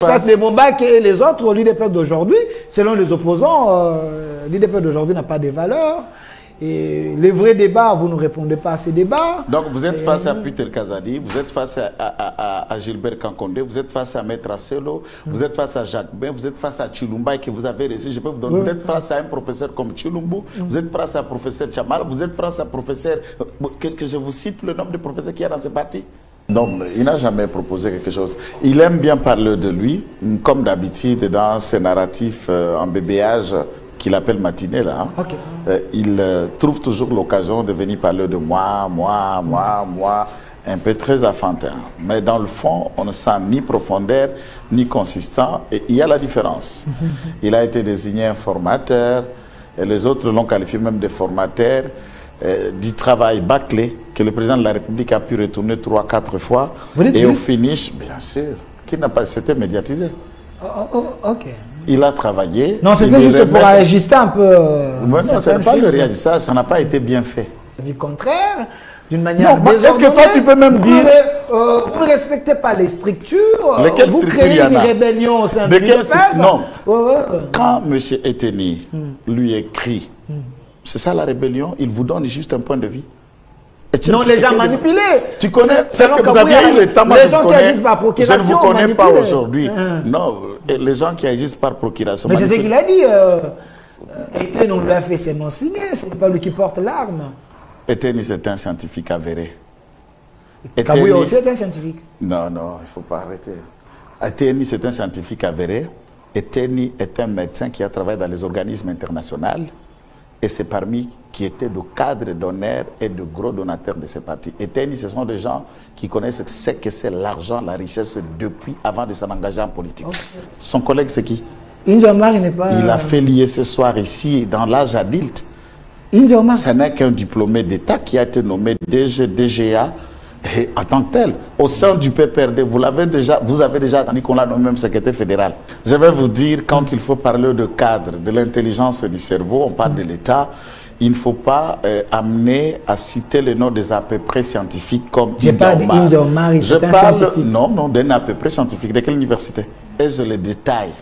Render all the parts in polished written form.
Les Mobak et les autres, l'UDPS d'aujourd'hui, selon les opposants, l'UDPS d'aujourd'hui n'a pas de valeur. Et les vrais débats, vous ne répondez pas à ces débats. Donc vous êtes face à Peter Kazadi, vous êtes face à Gilbert Kankonde, vous êtes face à Maître Asselo, vous êtes face à Jacques Ben, vous êtes face à Chilumba que vous avez reçu. Je peux vous donner. Vous êtes face à un professeur comme Chilumbu, vous êtes face à professeur Chamal, vous êtes face à professeur. Que je vous cite le nombre de professeurs qu'il y a dans ce parti. Non, il n'a jamais proposé quelque chose. Il aime bien parler de lui, comme d'habitude dans ses narratifs en bébéage qu'il appelle matinée là. Okay. Il trouve toujours l'occasion de venir parler de moi, un peu très enfantin. Mais dans le fond, on ne sent ni profondeur, ni consistant, et il y a la différence. Il a été désigné un formateur, et les autres l'ont qualifié même de formateur, du travail bâclé que le président de la République a pu retourner 3-4 fois. Et au finish, bien sûr, qui n'a pas été médiatisé. Ok. Il a travaillé. Non, c'était juste pour ajuster un peu. Non, ce n'est pas le réajustage, ça n'a pas été bien fait. Du contraire, d'une manière. Est-ce que toi tu peux même dire. Vous ne respectez pas les structures. Lesquelles vous créez une rébellion au sein de l'UDPS. Non. Quand M. Eteni lui écrit, c'est ça la rébellion, il vous donne juste un point de vue. Non, les gens manipulés. Tu connais, est-ce que vous avez eu le temps? Les gens qui agissent par procuration. Je ne vous connais pas aujourd'hui. Non, les gens qui agissent par procuration. Mais c'est ce qu'il a dit. Eteni, on lui a fait ses noms signés. Ce n'est pas lui qui porte l'arme. Eteni, c'est un scientifique avéré. Kabouya aussi est un scientifique. Non, non, il ne faut pas arrêter. Eteni, c'est un scientifique avéré. Eteni est un médecin qui a travaillé dans les organismes internationaux. Et c'est parmi qui étaient de cadres d'honneur et de gros donateurs de ces partis. Et Eteni, ce sont des gens qui connaissent ce que c'est l'argent, la richesse depuis avant de s'en engager en politique. Okay. Son collègue, c'est qui? India Omar n'est pas... Il a fait lier ce soir ici, dans l'âge adulte. India Omar. Ce n'est qu'un diplômé d'État qui a été nommé DGA et en tant que tel. Au sein du PPRD, vous avez déjà entendu qu'on l'a nommé même secrétaire fédéral. Je vais vous dire, quand il faut parler de cadre, de l'intelligence du cerveau, on parle de l'État, il ne faut pas amener à citer le nom des à peu près scientifiques comme India Omar. Je parle, non, d'un à peu près scientifique. De quelle université? Et je le détaille.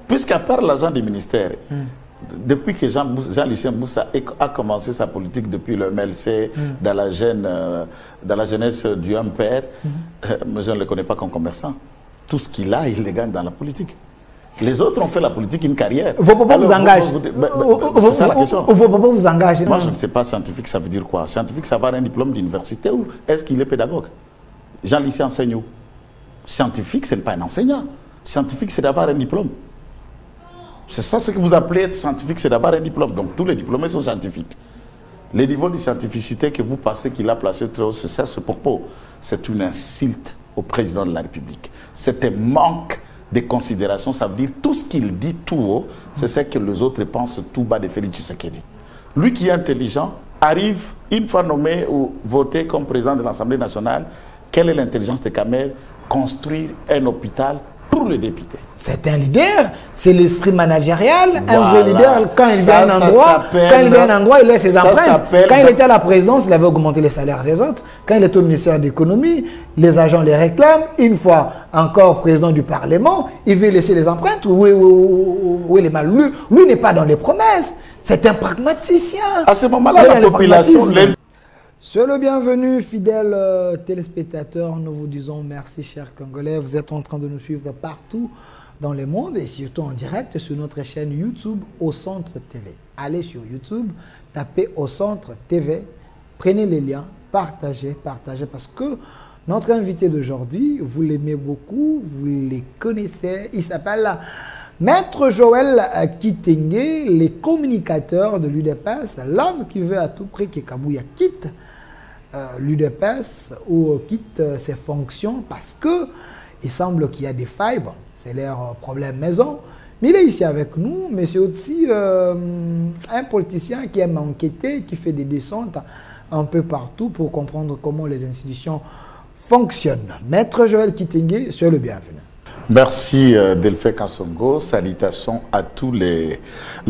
Puisqu'à part l'agent du ministère, depuis que Jean-Lucien Boussa a commencé sa politique depuis le MLC, dans la jeunesse du père, mais je ne le connais pas comme commerçant. Tout ce qu'il a, il le gagne dans la politique. Les autres ont fait la politique une carrière. Vos propos vous engagent. C'est ça la question. Vos propos vous engagent. Moi, je ne sais pas scientifique, ça veut dire quoi? Scientifique, ça va avoir un diplôme d'université ou est-ce qu'il est pédagogue? Jean-Lucien enseigne où? Scientifique, ce n'est pas un enseignant. Scientifique, c'est d'avoir un diplôme. C'est ça ce que vous appelez être scientifique, c'est d'avoir un diplôme. Donc tous les diplômés sont scientifiques. Le niveau de scientificité que vous passez, qu'il a placé très haut, c'est ça ce propos. C'est une insulte au président de la République. C'est un manque de considération. Ça veut dire tout ce qu'il dit tout haut, c'est ce que les autres pensent tout bas de Félix Tshisekedi. Lui qui est intelligent arrive, une fois nommé ou voté comme président de l'Assemblée nationale, quelle est l'intelligence de Kamer? Construire un hôpital pour les députés. C'est un leader, c'est l'esprit managérial. Voilà. Un vrai leader, quand il vient à un endroit, il laisse ses empreintes. Quand il était à la présidence, il avait augmenté les salaires des autres. Quand il était au ministère de l'économie, les agents les réclament. Une fois encore président du Parlement, il veut laisser les empreintes. Oui, il est mal. Lui n'est pas dans les promesses. C'est un pragmaticien. À ce moment-là, la population... Soyez le bienvenu, fidèles téléspectateurs. Nous vous disons merci, chers Congolais. Vous êtes en train de nous suivre partout dans le monde et surtout en direct sur notre chaîne YouTube Au Centre TV. Allez sur YouTube, tapez Au Centre TV, prenez les liens, partagez parce que notre invité d'aujourd'hui, vous l'aimez beaucoup, vous les connaissez. Il s'appelle Maître Joël Kitenge, les communicateurs de l'UDPS, l'homme qui veut à tout prix que Kabouya quitte l'UDPS ou quitte ses fonctions parce que il semble qu'il y a des failles. Bon, c'est leur problème maison. Mais il est ici avec nous, mais c'est aussi un politicien qui aime enquêter, qui fait des descentes un peu partout pour comprendre comment les institutions fonctionnent. Maître Joël Kitenge, soyez le bienvenu. Merci Delphine Kassongo. Salutations à tous les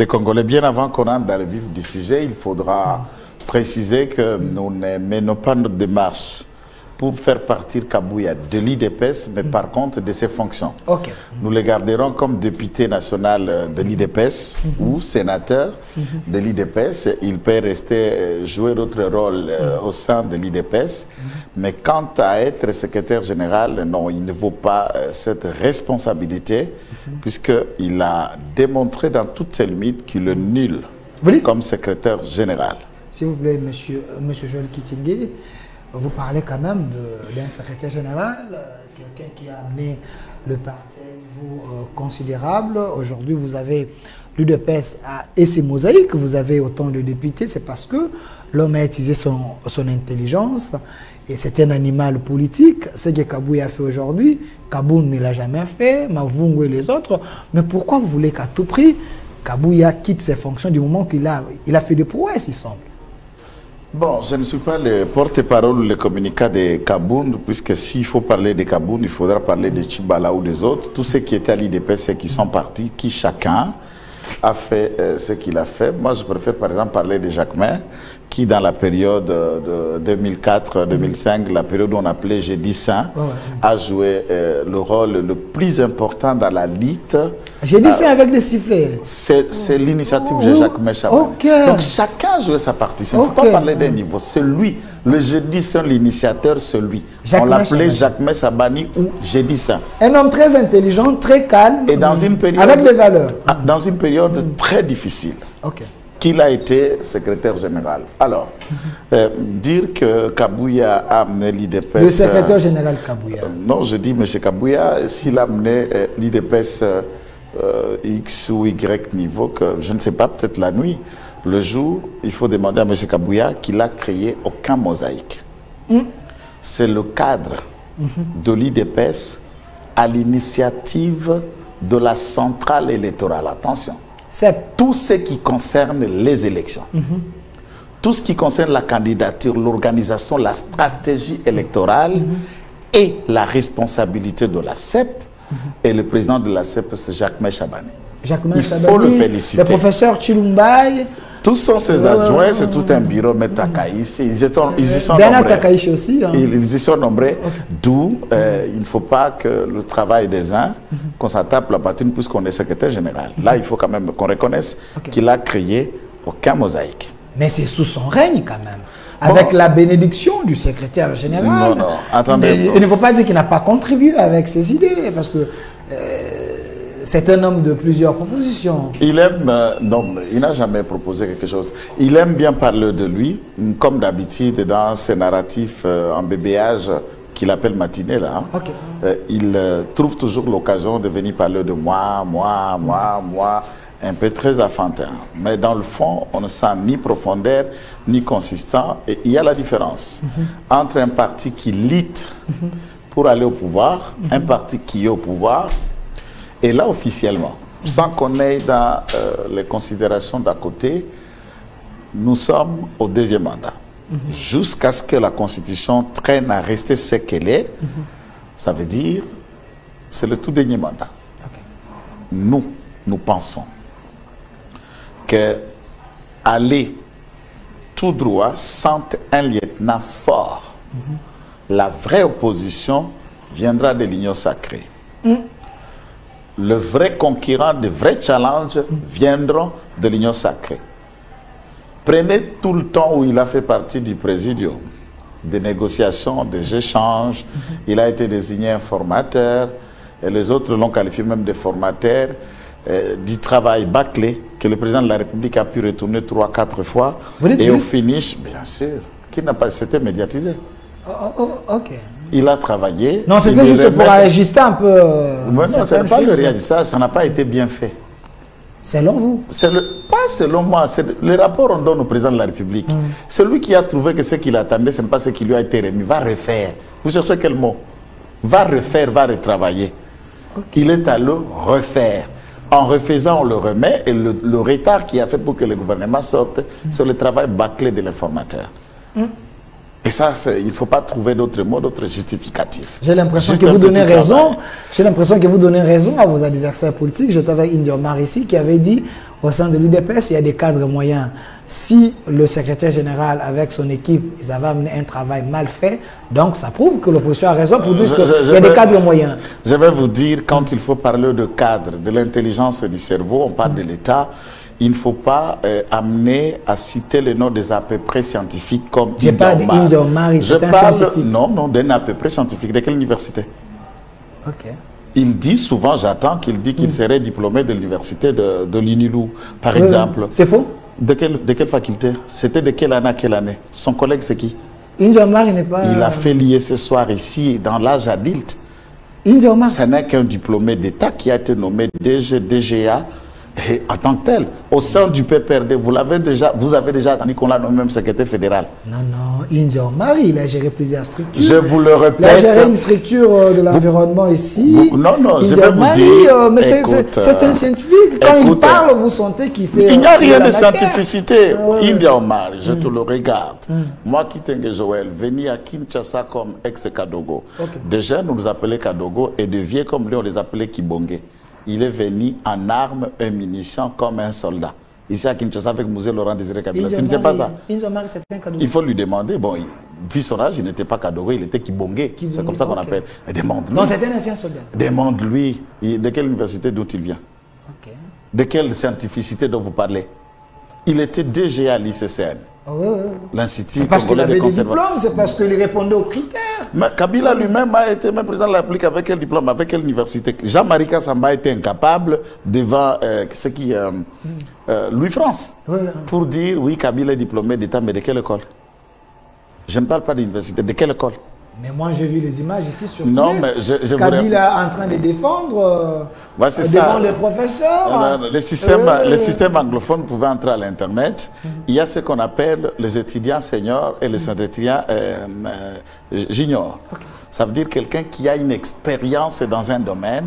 Congolais. Bien avant qu'on entre dans le vif du sujet, il faudra préciser que nous ne menons pas notre démarche pour faire partir Kabouya de l'IDPS, mais par contre de ses fonctions. Ok. Nous le garderons comme député national de l'IDPS ou sénateur de l'IDPS. Il peut rester jouer d'autres rôles au sein de l'IDPS, mais quant à être secrétaire général, non, il ne vaut pas cette responsabilité, puisqu'il a démontré dans toutes ses limites qu'il est nul comme secrétaire général. S'il vous plaît, monsieur Joël Kitingé, vous parlez quand même d'un secrétaire général, quelqu'un qui a amené le parti à un niveau considérable. Aujourd'hui, vous avez l'UDPS et ses mosaïques, vous avez autant de députés, c'est parce que l'homme a utilisé son intelligence et c'est un animal politique. Ce que Kabouya a fait aujourd'hui, Kaboun ne l'a jamais fait, Mavungu et les autres. Mais pourquoi vous voulez qu'à tout prix, Kabouya quitte ses fonctions du moment qu'il a fait des prouesses, il semble? Bon, je ne suis pas le porte-parole ou le communicat de Kaboun, puisque s'il faut parler de Kaboun, il faudra parler de Tchibala ou des autres. Tous ceux qui étaient à l'IDPS et qui sont partis, qui chacun a fait ce qu'il a fait. Moi, je préfère par exemple parler de Jacquemin, qui dans la période de 2004-2005, la période où on appelait Jeudi Saint, a joué le rôle le plus important dans la lutte. Jeudi Saint avec des sifflets. C'est l'initiative de Jacquemin Chabani. Donc chacun a joué sa partition. Il ne faut pas parler d'un niveau. C'est lui. Le Jeudi Saint, l'initiateur, c'est lui. On l'appelait Jacquemin Chabani ou Jeudi Saint. Un homme très intelligent, très calme. Et dans une période, avec des valeurs. Dans une période très difficile. Qu'il a été secrétaire général. Alors, dire que Kabouya a amené l'IDPS... Le secrétaire général Kabouya. Non, je dis M. Kabouya, s'il a amené l'IDPS X ou Y niveau, que je ne sais pas, peut-être la nuit, le jour, il faut demander à M. Kabouya qu'il n'a créé aucun mosaïque. C'est le cadre de l'IDPS à l'initiative de la centrale électorale. Attention. C'est tout ce qui concerne les élections. Tout ce qui concerne la candidature, l'organisation, la stratégie électorale et la responsabilité de la CEP. Et le président de la CEP, c'est Jacquemin Chabani. Il faut le féliciter. Le professeur Chilumbaï. Tous sont ses adjoints, c'est tout un bureau, mais Takaïs, ils y sont Bernard Takaïs aussi. Hein. Ils y sont nombreux, d'où il ne faut pas que le travail des uns, qu'on s'attaque la patine puisqu'on est secrétaire général. Là, il faut quand même qu'on reconnaisse qu'il a créé aucun mosaïque. Mais c'est sous son règne quand même. Avec la bénédiction du secrétaire général. Non, non, attendez. Il ne faut pas dire qu'il n'a pas contribué avec ses idées, parce que c'est un homme de plusieurs propositions. Il aime, non, il n'a jamais proposé quelque chose. Il aime bien parler de lui, comme d'habitude dans ses narratifs en bébéage qu'il appelle matinée là. Il trouve toujours l'occasion de venir parler de moi, un peu très enfantin. Mais dans le fond, on ne sent ni profondeur, ni consistant. Et il y a la différence entre un parti qui lutte pour aller au pouvoir, un parti qui est au pouvoir. Et là, officiellement, sans qu'on ait dans les considérations d'à côté, nous sommes au deuxième mandat. Jusqu'à ce que la Constitution traîne à rester ce qu'elle est, ça veut dire c'est le tout dernier mandat. Nous pensons que aller tout droit sans un lieutenant fort, la vraie opposition viendra de l'Union sacrée. Le vrai concurrent, de vrais challenges viendront de l'Union sacrée. Prenez tout le temps où il a fait partie du présidium, des négociations, des échanges. Il a été désigné un formateur, et les autres l'ont qualifié même de formateur, du travail bâclé que le président de la République a pu retourner 3-4 fois. Et au finish, bien sûr, qui n'a pas été médiatisé. Il a travaillé. Non, c'était juste pour ajuster un peu. Non, ce n'est pas le réajustage, ça n'a pas été bien fait. Selon vous? Pas selon moi. Le rapport on donne au président de la République. Celui qui a trouvé que ce qu'il attendait, ce n'est pas ce qui lui a été remis. Va refaire. Vous cherchez quel mot? Va refaire, va retravailler. Il est à le refaire. En refaisant, on le remet. Et le retard qu'il a fait pour que le gouvernement sorte, c'est le travail bâclé de l'informateur. Et ça, il ne faut pas trouver d'autres mots, d'autres justificatifs. J'ai l'impression que vous donnez raison. J'ai l'impression que vous donnez raison à vos adversaires politiques. J'étais avec Indy Omar ici qui avait dit au sein de l'UDPS, il y a des cadres moyens si le secrétaire général, avec son équipe, ils avaient amené un travail mal fait, donc ça prouve que l'opposition a raison pour dire qu'il y a des cadres moyens. Je vais vous dire, quand il faut parler de cadre, de l'intelligence du cerveau, on parle de l'État, il ne faut pas amener à citer le nom des à peu près scientifiques comme India Omar. Je parle, non, d'un à peu près scientifique. De quelle université? Ok. Il dit souvent, j'attends qu'il dit qu'il serait diplômé de l'université de l'Inilou, par exemple. C'est faux? De quelle faculté? C'était de quelle année à quelle année? Son collègue, c'est qui? India Omar, il n'est pas... Il a fait lier ce soir ici, dans l'âge adulte. India Omar. Ce n'est qu'un diplômé d'État qui a été nommé DGA. Et en tant que tel, au sein du PPRD, vous avez déjà attendu qu'on l'a nommé même secrétaire fédéral. Non, India Omar, il a géré plusieurs structures. Je vous le répète. Il a géré une structure de l'environnement ici. Non, je vais vous dire. Mais c'est un scientifique. Quand il parle, vous sentez qu'il fait. Il n'y a rien de scientificité. India Omar, je te le regarde. Moi, Kitenge Joël, venu à Kinshasa comme ex-Kadogo. Des jeunes, on nous appelait Kadogo, et de vieux comme lui, on les appelait Kibonge. Il est venu en armes et munitions comme un soldat. Ici à Kinshasa avec Mouzé Laurent Désiré Kabila. Tu ne sais pas ça? Il faut lui demander. Bon, vu son âge, il n'était pas Kadogo, il était Kibonge. C'est comme ça qu'on appelle. Demande-lui. Non, c'était un ancien soldat. Demande-lui. De quelle université d'où il vient? De quelle scientificité dont vous parlez? Il était DG à l'ICCN. L'Institut c'est parce qu'il avait des diplômes, c'est parce qu'il répondait aux critères. Mais Kabila lui-même a été même président de la République avec quel diplôme, avec quelle université? Jean-Marie Kassamba était incapable devant Louis-France pour dire oui, Kabila est diplômé d'État, mais de quelle école? Je ne parle pas d'université, de quelle école? Mais moi, j'ai vu les images ici sur non, mais Kabila en train de défendre devant les professeurs. Le système anglophone pouvait entrer à l'Internet. Il y a ce qu'on appelle les étudiants seniors et les étudiants juniors. Ça veut dire quelqu'un qui a une expérience dans un domaine.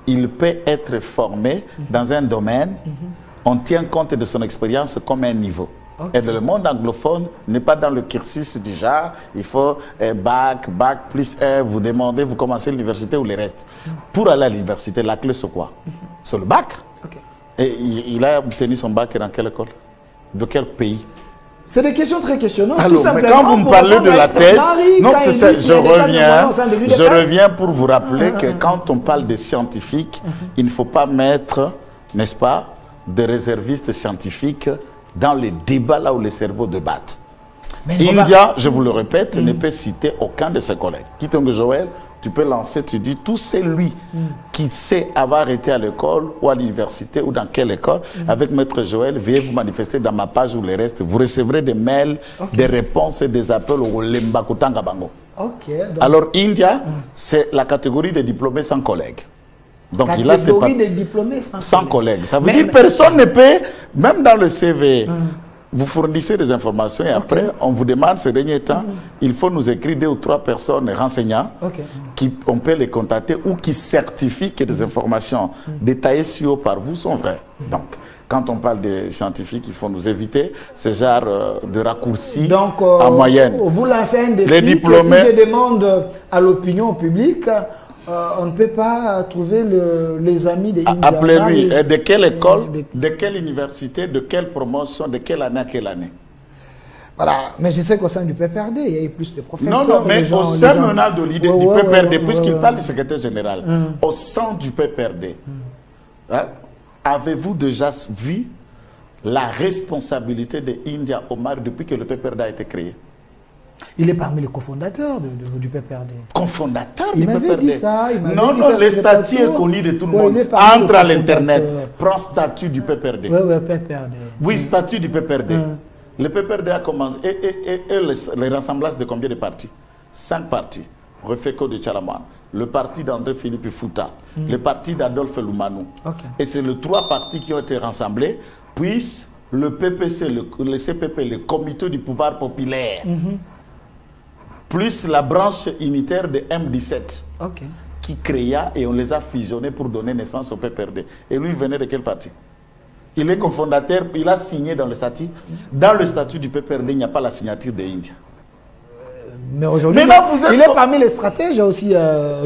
Il peut être formé dans un domaine. On tient compte de son expérience comme un niveau. Et le monde anglophone n'est pas dans le cursus du genre, il faut bac plus 1, vous demandez, vous commencez l'université ou le reste. Pour aller à l'université, la clé c'est quoi? C'est le bac. Et il a obtenu son bac dans quelle école? De quel pays? C'est des questions très questionnantes. Alors, mais quand vous me parlez de la thèse, non, c'est ça, je reviens pour vous rappeler que quand on parle de scientifiques, il ne faut pas mettre, n'est-ce pas, de réservistes scientifiques dans les débats là où les cerveaux débattent. India, je vous le répète, ne peut citer aucun de ses collègues. Kitenge Joël, tu peux lancer, tu dis, tout c'est lui qui sait avoir été à l'école ou à l'université ou dans quelle école, avec Maître Joël, veuillez vous manifester dans ma page ou le reste. Vous recevrez des mails, des réponses et des appels au Lembakutanga Bango. Alors India, c'est la catégorie des diplômés sans collègues. Donc il a des diplômés sans collègues. Ça veut dire que personne ne peut, même dans le CV, vous fournissez des informations et après, on vous demande ces derniers temps, il faut nous écrire 2 ou 3 personnes renseignants qui on peut les contacter ou qui certifient que des informations détaillées sur par vous sont vraies. Donc, quand on parle des scientifiques, il faut nous éviter ce genre de raccourcis en moyenne. Vous lancez un défi les diplômés, que si je demande à l'opinion publique, on ne peut pas trouver les amis des India. Appelez-lui. De quelle école, de quelle université, de quelle promotion, de quelle année à quelle année? Voilà. Mais je sais qu'au sein du PPRD, il y a eu plus de professeurs. Non, mais au sein maintenant de l'idée du PPRD, puisqu'il parle du secrétaire général, au sein du PPRD, avez-vous déjà vu la responsabilité de India Omar depuis que le PPRD a été créé? Il est parmi les cofondateurs du PPRD. Cofondateur du PPRD? Il m'avait dit ça. Non, le statut est connu de tout le monde. Entre à l'Internet, prends statut du PPRD. PPRD. Oui, statut du PPRD. Le PPRD a commencé. Et les rassemblages de combien de partis? 5 partis. Refeko de Tchalaman, le parti d'André Philippe Fouta, le parti d'Adolphe Lumanou. Et c'est les 3 partis qui ont été rassemblés, puis le PPC, le CPP, le Comité du pouvoir populaire, plus la branche unitaire de M17, qui créa et on les a fusionnés pour donner naissance au PPRD. Et lui, il venait de quel parti? Il est cofondateur, il a signé dans le statut. Dans le statut du PPRD, il n'y a pas la signature de India. Mais aujourd'hui, il est parmi les stratèges aussi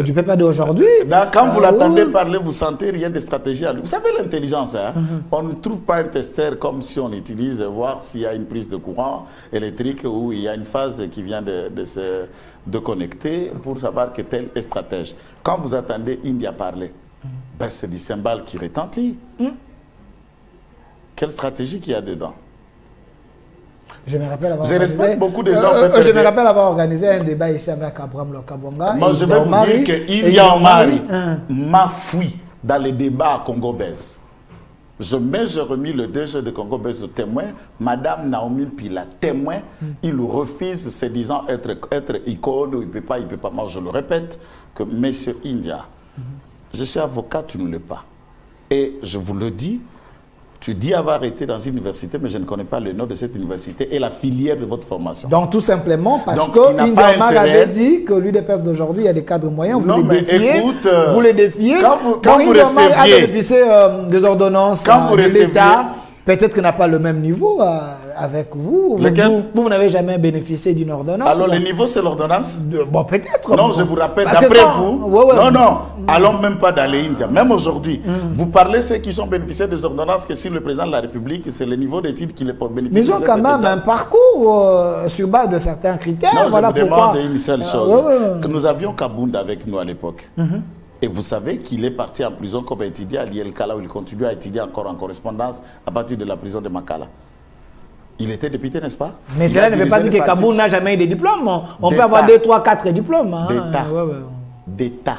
du PPRD d'aujourd'hui. Quand vous l'entendez parler, vous sentez rien de stratégie à lui. Vous savez l'intelligence, hein? On ne trouve pas un testeur comme si on utilise, voir s'il y a une prise de courant électrique ou il y a une phase qui vient de connecter pour savoir que tel est stratège. Quand vous attendez India parler, ben c'est du cymbale qui retentit. Quelle stratégie qu'il y a dedans? Je me rappelle avoir respecte beaucoup de gens. Je me rappelle avoir organisé un débat ici avec Abraham Lokabonga. Moi, je vais vous dire qu'India Omari m'a fui dans les débats à Congo-Bès. J'ai remis le DG de Congo-Bès au témoin. Madame Naomi Pila, témoin, il refuse, se disant être icône, il ne peut pas. Moi, je le répète, que Monsieur India, je suis avocat, tu ne l'es pas. Et je vous le dis, tu dis avoir été dans une université, mais je ne connais pas le nom de cette université et la filière de votre formation. Donc tout simplement parce que India Omar avait dit que l'UDPS d'aujourd'hui, il y a des cadres moyens, vous les défiez. Écoute, vous les défiez. Quand vous receviez a bénéficié des ordonnances de l'État, peut-être qu'il n'a pas le même niveau avec vous. Vous n'avez jamais bénéficié d'une ordonnance. Alors le niveau, c'est l'ordonnance? Bon, peut-être. Non, je vous rappelle, d'après vous, non, allons même pas dans les Indiens. Même aujourd'hui, vous parlez ceux qui sont bénéficiaires des ordonnances que si le président de la République, c'est le niveau d'études qui les bénéficie. Mais ils ont quand même un parcours sur base de certains critères. Non, voilà je vous demande une seule chose. Que nous avions Kabound avec nous à l'époque. Et vous savez qu'il est parti en prison comme étudiant à l'IELCALA où il continue à étudier encore en correspondance à partir de la prison de Makala. Il était député, n'est-ce pas? Mais cela ne veut pas dire que Kabound n'a jamais eu de diplôme. On peut avoir 2, 3, 4 diplômes. D'État.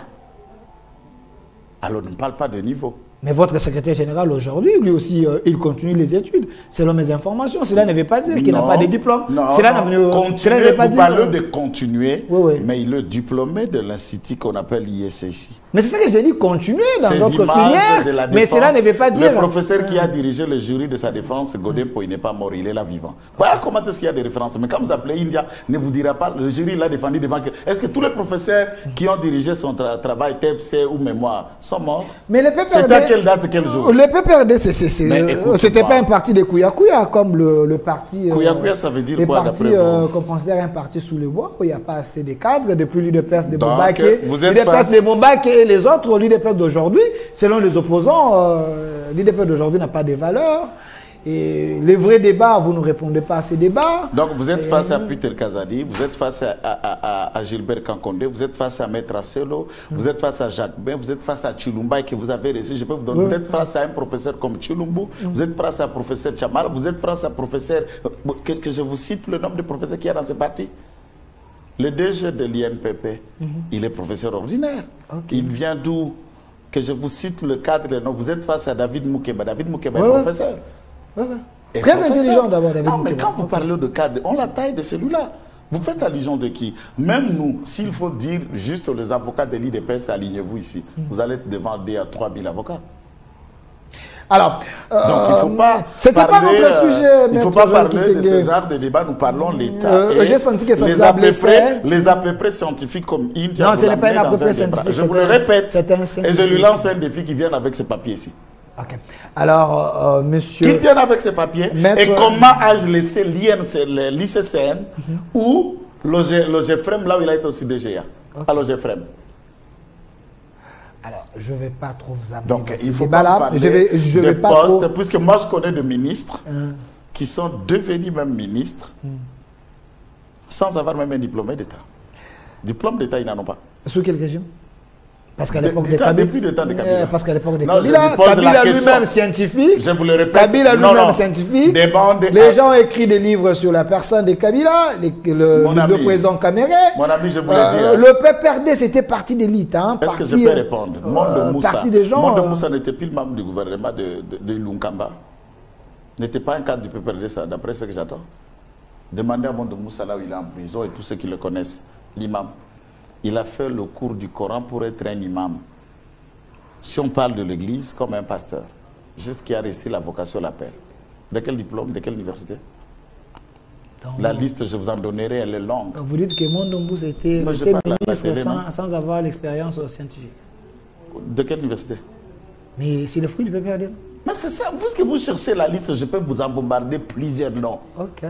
Alors ne parle pas de niveau. Mais votre secrétaire général aujourd'hui, lui aussi, il continue les études. Selon mes informations, cela ne veut pas dire qu'il n'a pas de diplôme. Cela ne veut pas dire... Vous parlez de continuer, mais il est diplômé de l'institut qu'on appelle ISSI. Mais c'est ça que j'ai dit, continuer dans notre filière. Mais cela ne veut pas dire... Le professeur qui a dirigé le jury de sa défense, Godempo, il n'est pas mort, il est là vivant. Voilà comment est-ce qu'il y a des références. Mais quand vous appelez India, ne vous dira pas, le jury l'a défendu devant que... Est-ce que tous les professeurs qui ont dirigé son travail, TFC ou mémoire, sont morts? Mais les PPRD... Quelle date, quel jour? Le PPRD, c'était pas un parti de Kouya-Kouya comme le parti... Kouya-Kouya, ça veut dire quoi d'après vous? Qu'on considère un parti sous le bois, où il n'y a pas assez de cadres, depuis l'UDPS de Boubaké et les autres, l'UDPS d'aujourd'hui, selon les opposants, l'UDPS d'aujourd'hui n'a pas de valeur. Et les vrais débats, vous ne répondez pas à ces débats. Donc vous êtes face à Peter Kazadi, vous êtes face à Gilbert Kankonde, vous êtes face à Maître Asselo, vous êtes face à Jacques Ben, vous êtes face à Chilumba que vous avez reçu. Je peux vous donner. Vous êtes face à un professeur comme Chilumbu, vous êtes face à professeur Chamal, vous êtes face à professeur, que je vous cite le nombre de professeurs qu'il y a dans ce parti. Le DG de l'INPP, il est professeur ordinaire. Il vient d'où? Que je vous cite le cadre. Non, vous êtes face à David Moukeba. David Moukeba est professeur. Très intelligent d'abord, David Moukeba. Mais quand vous parlez de cadre, on la taille de celui-là. Vous faites allusion de qui? Même nous, s'il faut dire juste les avocats de l'IDPS, alignez-vous ici. Vous allez être devant 2 à 3 000 avocats. Alors, donc il ne faut pas pas notre sujet. Il ne faut pas parler de ce genre de débat. Nous parlons de l'État. J'ai senti que ça vous a blessé. Les à peu près scientifiques comme India. Non, ce n'est pas un à peu près scientifique. Je vous le répète. Et je lui lance un défi qui vient avec ce papier ici. Ok. Alors, monsieur... Qui vient avec ces papiers? Et comment ai-je laissé l'ICCN ou l'OGFREM là où il a été aussi DGA? À l'OGFREM. Alors, je ne vais pas trop vous amener donc, dans il ce faut débat-là. pas Je vais pas postes, trop... puisque moi je connais des ministres qui sont devenus même ministres sans avoir même un diplôme d'État. Diplôme d'État, ils n'en ont pas. Sous quel régime? Parce qu'à l'époque de Kabila, depuis le temps de Kabila. Parce qu'à l'époque de Kabila lui-même scientifique. Je vous le répète. Kabila lui-même scientifique. Les gens ont écrit des livres sur la personne de Kabila, le président Kamere. Mon ami, je vous le dis. Le PPRD, c'était parti d'élite. Est-ce que je peux répondre? Monde Moussa n'était plus le membre du gouvernement de Lunkamba. N'était pas un cadre du PPRD, ça, d'après ce que j'attends. Demandez à Monde Moussa là où il est en prison et tous ceux qui le connaissent, l'imam. Il a fait le cours du Coran pour être un imam. Si on parle de l'église comme un pasteur, juste qui a resté la vocation l'appel. De quel diplôme, de quelle université? Donc, la liste, je vous en donnerai, elle est longue. Vous dites que Mondombous était ministre sans avoir l'expérience scientifique. De quelle université? Mais c'est le fruit du PPRD. Mais c'est ça, puisque vous cherchez la liste, je peux vous en bombarder plusieurs noms. Ok.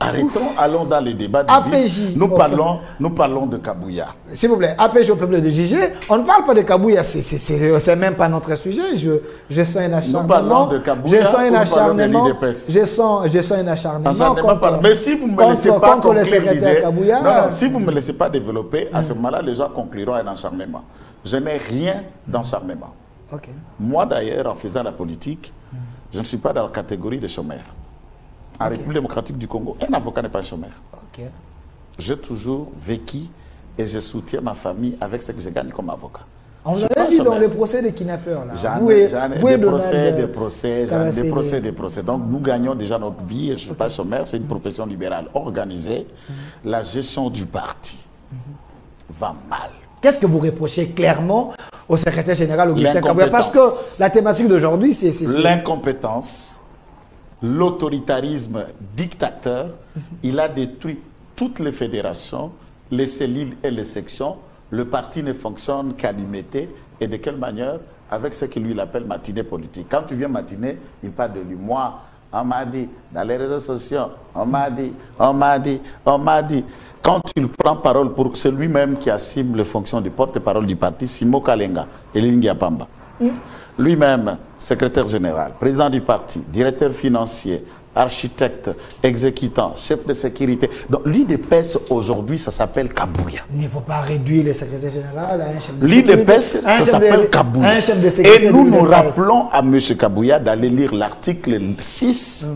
Arrêtons, allons dans les débats du APJ, vif. Nous parlons de Kabouya. S'il vous plaît, APJ au peuple de juger. On ne parle pas de Kabouya, c'est même pas notre sujet. Je sens un acharnement. Nous parlons de Kabouya. Je sens un acharnement. Je sens un acharnement contre, mais si vous me laissez pas contre le secrétaire Kabouya. Non, si vous ne me laissez pas développer, à ce moment-là, les gens concluront un acharnement. Je n'ai rien d'acharnement. Okay. Moi, d'ailleurs, en faisant la politique, je ne suis pas dans la catégorie des chômeurs. En République démocratique du Congo, un avocat n'est pas un chômeur. Okay. J'ai toujours vécu et je soutiens ma famille avec ce que je gagne comme avocat. On vous avait vu dans les procès des kidnappeurs. J'en ai des procès. Donc nous gagnons déjà notre vie. Je ne suis pas chômeur, c'est une profession libérale organisée. La gestion du parti va mal. Qu'est-ce que vous reprochez clairement au secrétaire général Augustin Kabouya? Parce que la thématique d'aujourd'hui, c'est... L'incompétence. L'autoritarisme dictateur, il a détruit toutes les fédérations, les cellules et les sections. Le parti ne fonctionne qu'à l'imiter. Et de quelle manière? Avec ce que lui il appelle matinée politique. Quand tu viens matiner, il parle de lui. Moi, on m'a dit, dans les réseaux sociaux, on m'a dit. Quand il prend parole pour celui-même qui assume les fonctions de porte-parole du parti, Simo Kalenga, Elingi Apamba. Lui-même, secrétaire général, président du parti, directeur financier, architecte, exécutant, chef de sécurité. Donc l'IDPS aujourd'hui, ça s'appelle Kabouya. Il ne faut pas réduire le secrétaire général à un chef de sécurité. L'IDPS, ça s'appelle Kabouya. Et nous rappelons à M. Kabouya d'aller lire l'article 6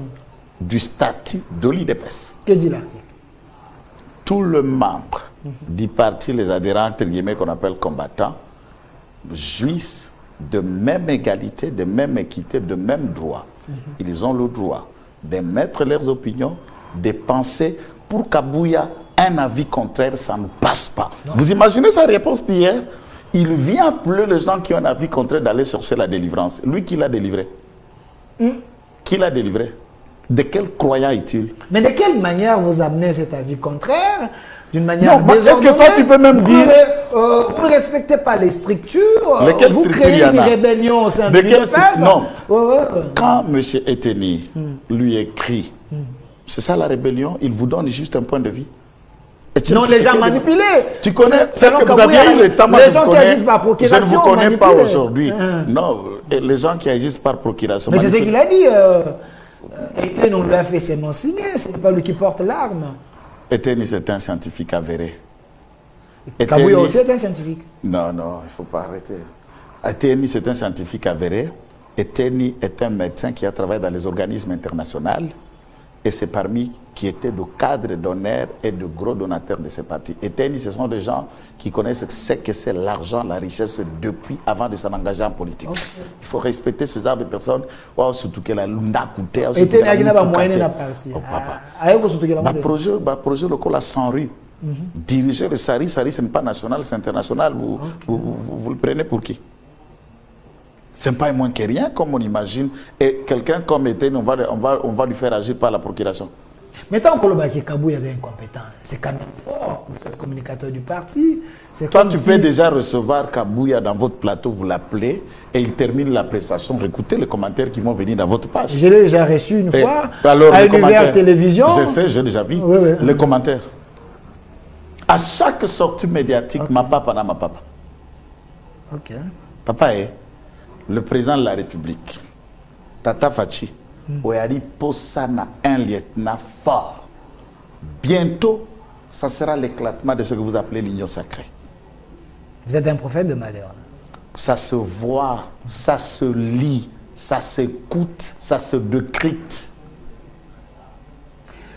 du statut de l'IDPS. Que dit l'article? Tout le membre du parti, les adhérents, entre guillemets, qu'on appelle combattants, jouissent de même égalité, de même équité, de même droit. Ils ont le droit d'émettre leurs opinions, de penser. Pour Kabouya, un avis contraire, ça ne passe pas. Non. Vous imaginez sa réponse d'hier? Il vient appeler les gens qui ont un avis contraire d'aller chercher la délivrance. Lui, qui l'a délivré? Qui l'a délivré? De quel croyant est-il? Mais de quelle manière vous amenez cet avis contraire? D'une manière désordonnée. Est-ce que toi tu peux même dire... vous ne respectez pas les structures. Vous créez une rébellion au sein de l'UDPS. Non. Quand M. Eteni lui écrit, c'est ça la rébellion, il vous donne juste un point de vue. Non, les gens manipulés. Tu connais, est-ce que vous avez eu le temps? Les gens qui agissent par procuration. Je ne vous connais pas aujourd'hui. Non, les gens qui agissent par procuration. Mais c'est ce qu'il a dit. Eteni, on lui a fait ses mains signées, ce n'est pas lui qui porte l'arme. Eteni, c'est un scientifique avéré. Kabouya aussi est un scientifique. Non, non, il ne faut pas arrêter. Eteni, c'est un scientifique avéré. Eteni est un médecin qui a travaillé dans les organismes internationaux. Et c'est parmi qui étaient de cadres d'honneur et de gros donateurs de ces partis. Eteni, ce sont des gens qui connaissent ce que c'est l'argent, la richesse depuis avant de s'engager en politique. Okay. Il faut respecter ce genre de personnes. Oh, surtout que la lunda coûte. Eteni a pas moyen de partir. Oh, papa. Projet local à 100 rues. Diriger le SARI, SARI, ce n'est pas national, c'est international. Vous le prenez pour qui? Ce n'est pas moins que rien, comme on imagine. Et quelqu'un comme Eteni, on va lui faire agir par la procuration. Mais tant que le Kabouya est incompétent, c'est quand même fort. Vous êtes communicateur du parti. Toi, tu peux déjà recevoir Kabouya dans votre plateau, vous l'appelez, et il termine la prestation. Écoutez les commentaires qui vont venir dans votre page. Je l'ai déjà reçu une fois alors, à Univers Télévision. Je sais, j'ai déjà vu les commentaires. À chaque sortie médiatique, ma papa, ma papa. Papa est le président de la République, Tata Fachi, Oyari Posana, un lieutenant fort. Bientôt, ça sera l'éclatement de ce que vous appelez l'union sacrée. Vous êtes un prophète de malheur. Ça se voit, ça se lit, ça s'écoute, ça se décrypte.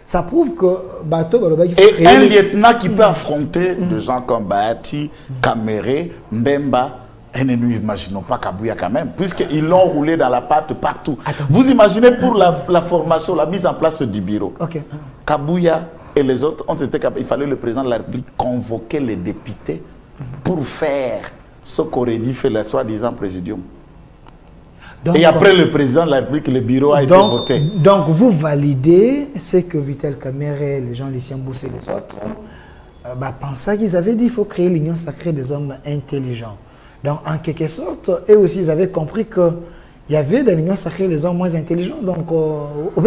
Ça prouve que Bato et un lieutenant qui peut affronter des gens comme Bahati, Kamere, Mbemba. Et ne nous imaginons pas Kabouya quand même, puisqu'ils l'ont roulé dans la pâte partout. Vous imaginez pour la formation, la mise en place du bureau. Kabouya et les autres ont été capables. Il fallait le président de la République convoquer les députés pour faire ce qu'aurait dit fait le soi-disant présidium. Et après le président de la République, le bureau a été voté. Donc vous validez ce que Vital Kamerhe, les gens Lucien Bousse et les autres pensaient qu'ils avaient dit qu'il faut créer l'union sacrée des hommes intelligents. Donc, en quelque sorte, eux aussi, ils avaient compris qu'il y avait dans l'union sacrée les hommes moins intelligents. Donc,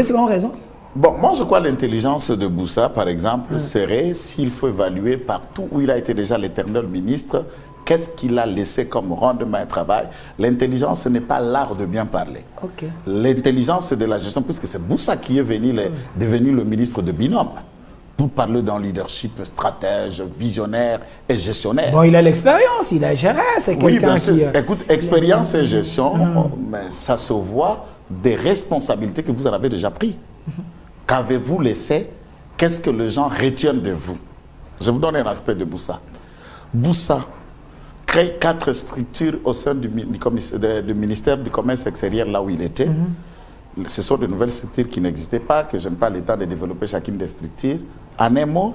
c'est pas raison. Bon, moi je crois que l'intelligence de Boussa, par exemple, serait, s'il faut évaluer partout où il a été déjà l'éternel ministre, qu'est-ce qu'il a laissé comme rendement et travail. L'intelligence, ce n'est pas l'art de bien parler. Okay. L'intelligence, c'est de la gestion, puisque c'est Boussa qui est devenu le ministre de binôme. Pour parler d'un leadership stratège, visionnaire et gestionnaire. Bon, il a l'expérience, il a géré, c'est quelqu'un qui... Écoute, expérience et gestion, mais ça se voit des responsabilités que vous en avez déjà prises. Qu'avez-vous laissé? Qu'est-ce que les gens retiennent de vous? Je vous donne un aspect de Boussa. Boussa crée 4 structures au sein du ministère du Commerce extérieur, là où il était. Ce sont de nouvelles structures qui n'existaient pas, que je n'ai pas le temps de développer chacune des structures. En un mot,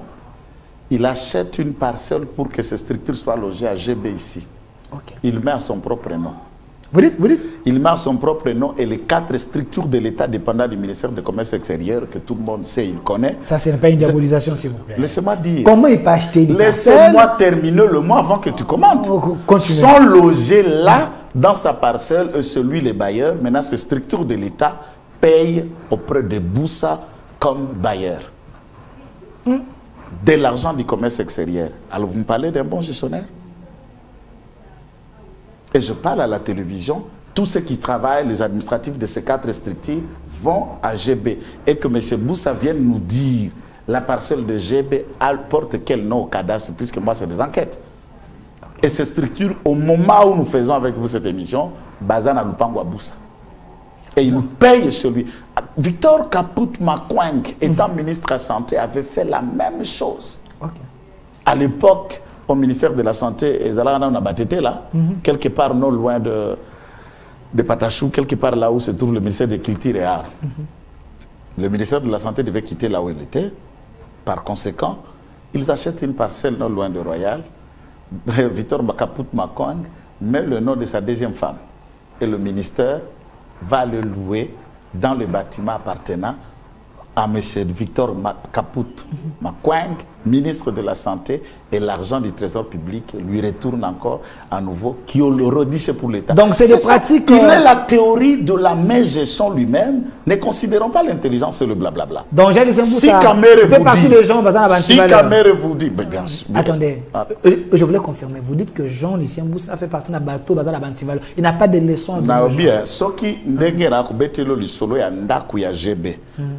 il achète une parcelle pour que ces structures soient logées à GB ici. Okay. Il met à son propre nom. Vous dites? Il met à son propre nom et les 4 structures de l'État dépendant du ministère du Commerce extérieur, que tout le monde sait, il connaît. Ça, ce n'est pas une diabolisation, s'il vous plaît. Laissez-moi dire. Comment il peut acheter une parcelle? Laissez-moi terminer le mot avant que tu commentes. Continue. Sont logés là, dans sa parcelle, celui les bailleurs. Maintenant, ces structures de l'État payent auprès de Boussa comme bailleur. De l'argent du commerce extérieur. Alors, vous me parlez d'un bon gestionnaire? Et je parle à la télévision, tous ceux qui travaillent, les administratifs de ces 4 structures, vont à GB. Et que M. Boussa vienne nous dire, la parcelle de GB porte quel nom au cadastre, puisque moi, c'est des enquêtes. Et ces structures, au moment où nous faisons avec vous cette émission, Bazana Lupango à Boussa. Et il paye celui. Victor Kaput Makwang, étant ministre de la Santé, avait fait la même chose. À l'époque, au ministère de la Santé, et Zalana on a batté là, quelque part non loin de Patachou, quelque part là où se trouve le ministère de Culture et Arts. Le ministère de la Santé devait quitter là où il était. Par conséquent, ils achètent une parcelle non loin de Royal. Victor Kaput Makwang met le nom de sa deuxième femme. Et le ministère va le louer dans le bâtiment appartenant à M. Victor Kaput Makwang, ministre de la Santé, et l'argent du Trésor public lui retourne encore à nouveau, qui le rediche pour l'État. Donc c'est des pratiques... Il est la théorie de la main gestion lui-même, ne considérons pas l'intelligence et le blablabla. Donc j'ai laissé si Kamere fait partie des gens basant la si Kamere vous dit... Attendez, je voulais confirmer, vous dites que Jean-Lucien Boussa fait partie d'un bateau basant la Bantivalo. Il n'a pas de leçons.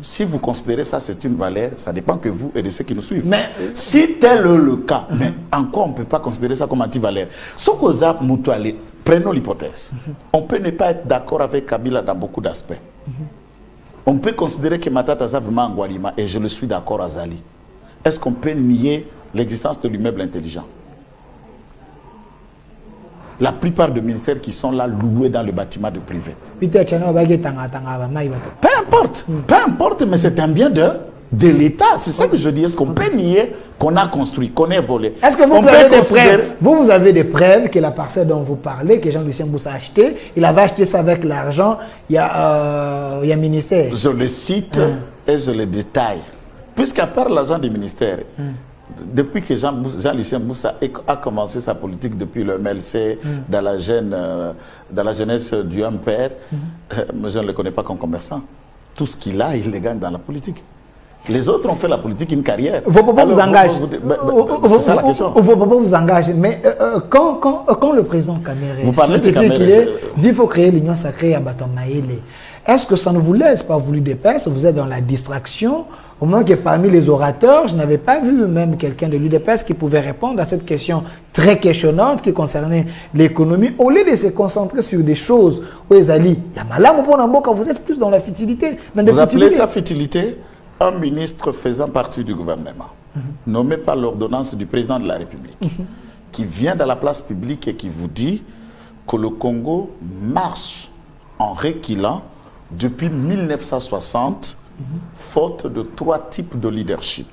Si vous considérez ça, c'est une valeur, ça dépend que vous et de ceux qui nous suivent. Mais si tel est le cas, mais encore on ne peut pas considérer ça comme anti-valeur. Prenons l'hypothèse. On peut ne pas être d'accord avec Kabila dans beaucoup d'aspects. On peut considérer que Matata Za vraiment Angualima, et je le suis d'accord à Zali. Est-ce qu'on peut nier l'existence de l'immeuble intelligent? La plupart des ministères qui sont là loués dans le bâtiment de privé. Peu importe, mais c'est un bien de l'État. C'est ça que je dis. Est-ce qu'on peut nier qu'on a construit, qu'on a volé? Est-ce que vous avez des preuves? Vous avez des preuves que la parcelle dont vous parlez, que Jean-Lucien Boussa a acheté, il avait acheté ça avec l'argent, il y a un ministère. Je le cite et je le détaille. Puisqu'à part l'argent du ministère, depuis que Jean-Lucien Boussa a commencé sa politique depuis le MLC, dans la jeunesse du MPR, je ne le connais pas comme commerçant. Tout ce qu'il a, il le gagne dans la politique. Les autres ont fait la politique une carrière. Vos papas vous engagent. C'est ça la question. Vos papas vous engagent. Mais quand le président Kamere dit qu'il faut créer l'union sacrée à Baton Maïle, est-ce que ça ne vous laisse pas vous l'UDPS? Vous êtes dans la distraction. Au moins que parmi les orateurs, je n'avais pas vu même quelqu'un de l'UDPS qui pouvait répondre à cette question très questionnante qui concernait l'économie. Au lieu de se concentrer sur des choses où ils allaient, vous êtes plus dans la futilité. Vous appelez ça futilité? Un ministre faisant partie du gouvernement, nommé par l'ordonnance du président de la République, qui vient dans la place publique et qui vous dit que le Congo marche en reculant depuis 1960, faute de 3 types de leadership.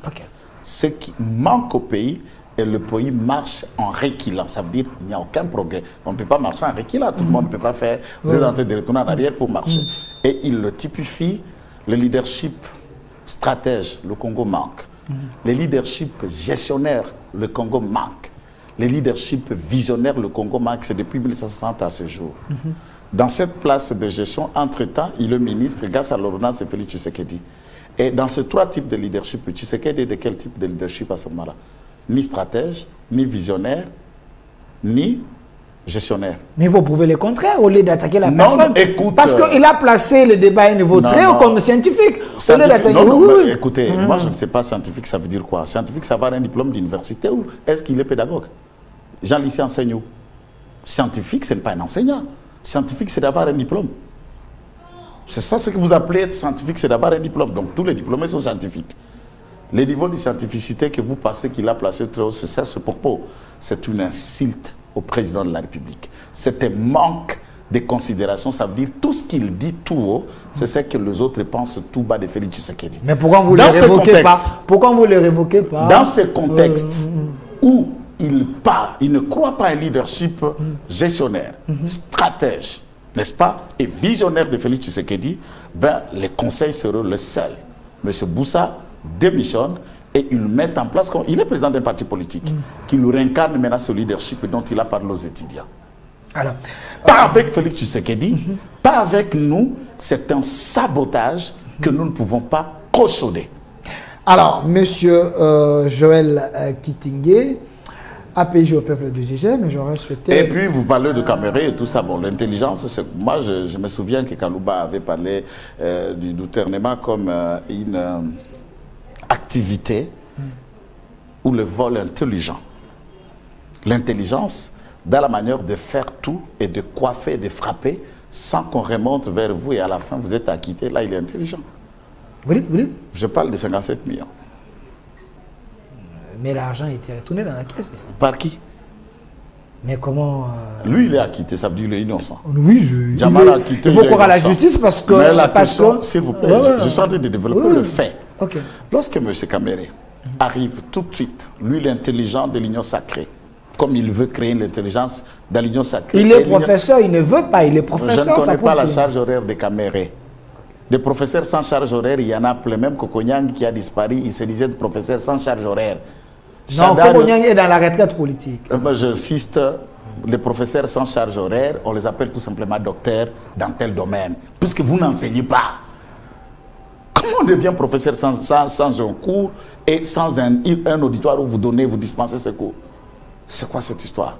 Ce qui manque au pays, et le pays marche en reculant. Ça veut dire qu'il n'y a aucun progrès. On ne peut pas marcher en reculant. Tout le monde ne peut pas faire. Vous êtes en train de retourner en arrière pour marcher. Et il le typifie, le leadership stratège, le Congo manque. Les leaderships gestionnaires, le Congo manque. Les leaderships visionnaires, le Congo manque. C'est depuis 1960 à ce jour. Dans cette place de gestion, entre-temps, il est ministre grâce à l'ordonnance de Félix Tshisekedi. Et dans ces 3 types de leadership, tu sais quel est de quel type de leadership à ce moment-là? Ni stratège, ni visionnaire, ni gestionnaire. Mais vous prouvez le contraire au lieu d'attaquer la personne. Écoute, parce qu'il a placé le débat à un niveau très haut comme scientifique. Écoutez, moi je ne sais pas scientifique, ça veut dire quoi? Scientifique, ça va avoir un diplôme d'université ou est-ce qu'il est pédagogue? Jean Lissi enseigne où? Scientifique, ce n'est pas un enseignant. Scientifique, c'est d'avoir un diplôme. C'est ça ce que vous appelez être scientifique, c'est d'avoir un diplôme. Donc tous les diplômés sont scientifiques. Le niveau de scientificité que vous passez, qu'il a placé très haut, c'est ça ce propos. C'est une insulte au président de la République. C'est un manque de considération. Ça veut dire tout ce qu'il dit tout haut, c'est ce que les autres pensent tout bas de Félix Tshisekedi. Mais pourquoi vous ne le révoquez pas? Pourquoi vous ne le révoquez pas? Dans ce contexte où il ne croit pas à un leadership gestionnaire, stratège, n'est-ce pas, et visionnaire de Félix Tshisekedi, ben, les conseils seront le seul. M. Boussa démissionne et ils mettent en place, il est président d'un parti politique, qui lui réincarne maintenant ce leadership dont il a parlé aux étudiants. Alors, pas avec Félix Tshisekedi, pas avec nous, c'est un sabotage que nous ne pouvons pas cautionner. Alors, monsieur Joël Kitingué, APJ au peuple de GG, mais j'aurais souhaité... Et puis, vous parlez de Caméré et tout ça. Bon, l'intelligence, moi, je me souviens que Kalouba avait parlé du gouvernement comme une activité ou le vol intelligent. L'intelligence, dans la manière de faire tout et de coiffer, de frapper, sans qu'on remonte vers vous et à la fin, vous êtes acquitté. Là, il est intelligent. Vous dites? Je parle de 57 millions. Mais l'argent était retourné dans la caisse ici. Par qui? Mais comment... Lui, il est acquitté, ça veut dire qu'il est innocent. Oui, Jamal a acquitté, il faut qu'on à la justice parce que... Mais la question, s'il vous plaît, je suis en train de développer le fait. Okay. Lorsque M. Caméré arrive tout de suite, lui, l'intelligent de l'Union sacrée, comme il veut créer l'intelligence dans l'Union sacrée. Il est professeur, il ne veut pas, il est professeur. Je ne connais pas la charge horaire de Caméré. Des professeurs sans charge horaire, il y en a plein. Même Kokonyang qui a disparu, il se disait de professeur sans charge horaire. Non, Kokonyang est dans la retraite politique. J'insiste, les professeurs sans charge horaire, on les appelle tout simplement docteurs dans tel domaine, puisque vous n'enseignez pas. Comment on devient professeur sans un cours et sans un auditoire où vous donnez, vous dispensez ce cours? C'est quoi cette histoire?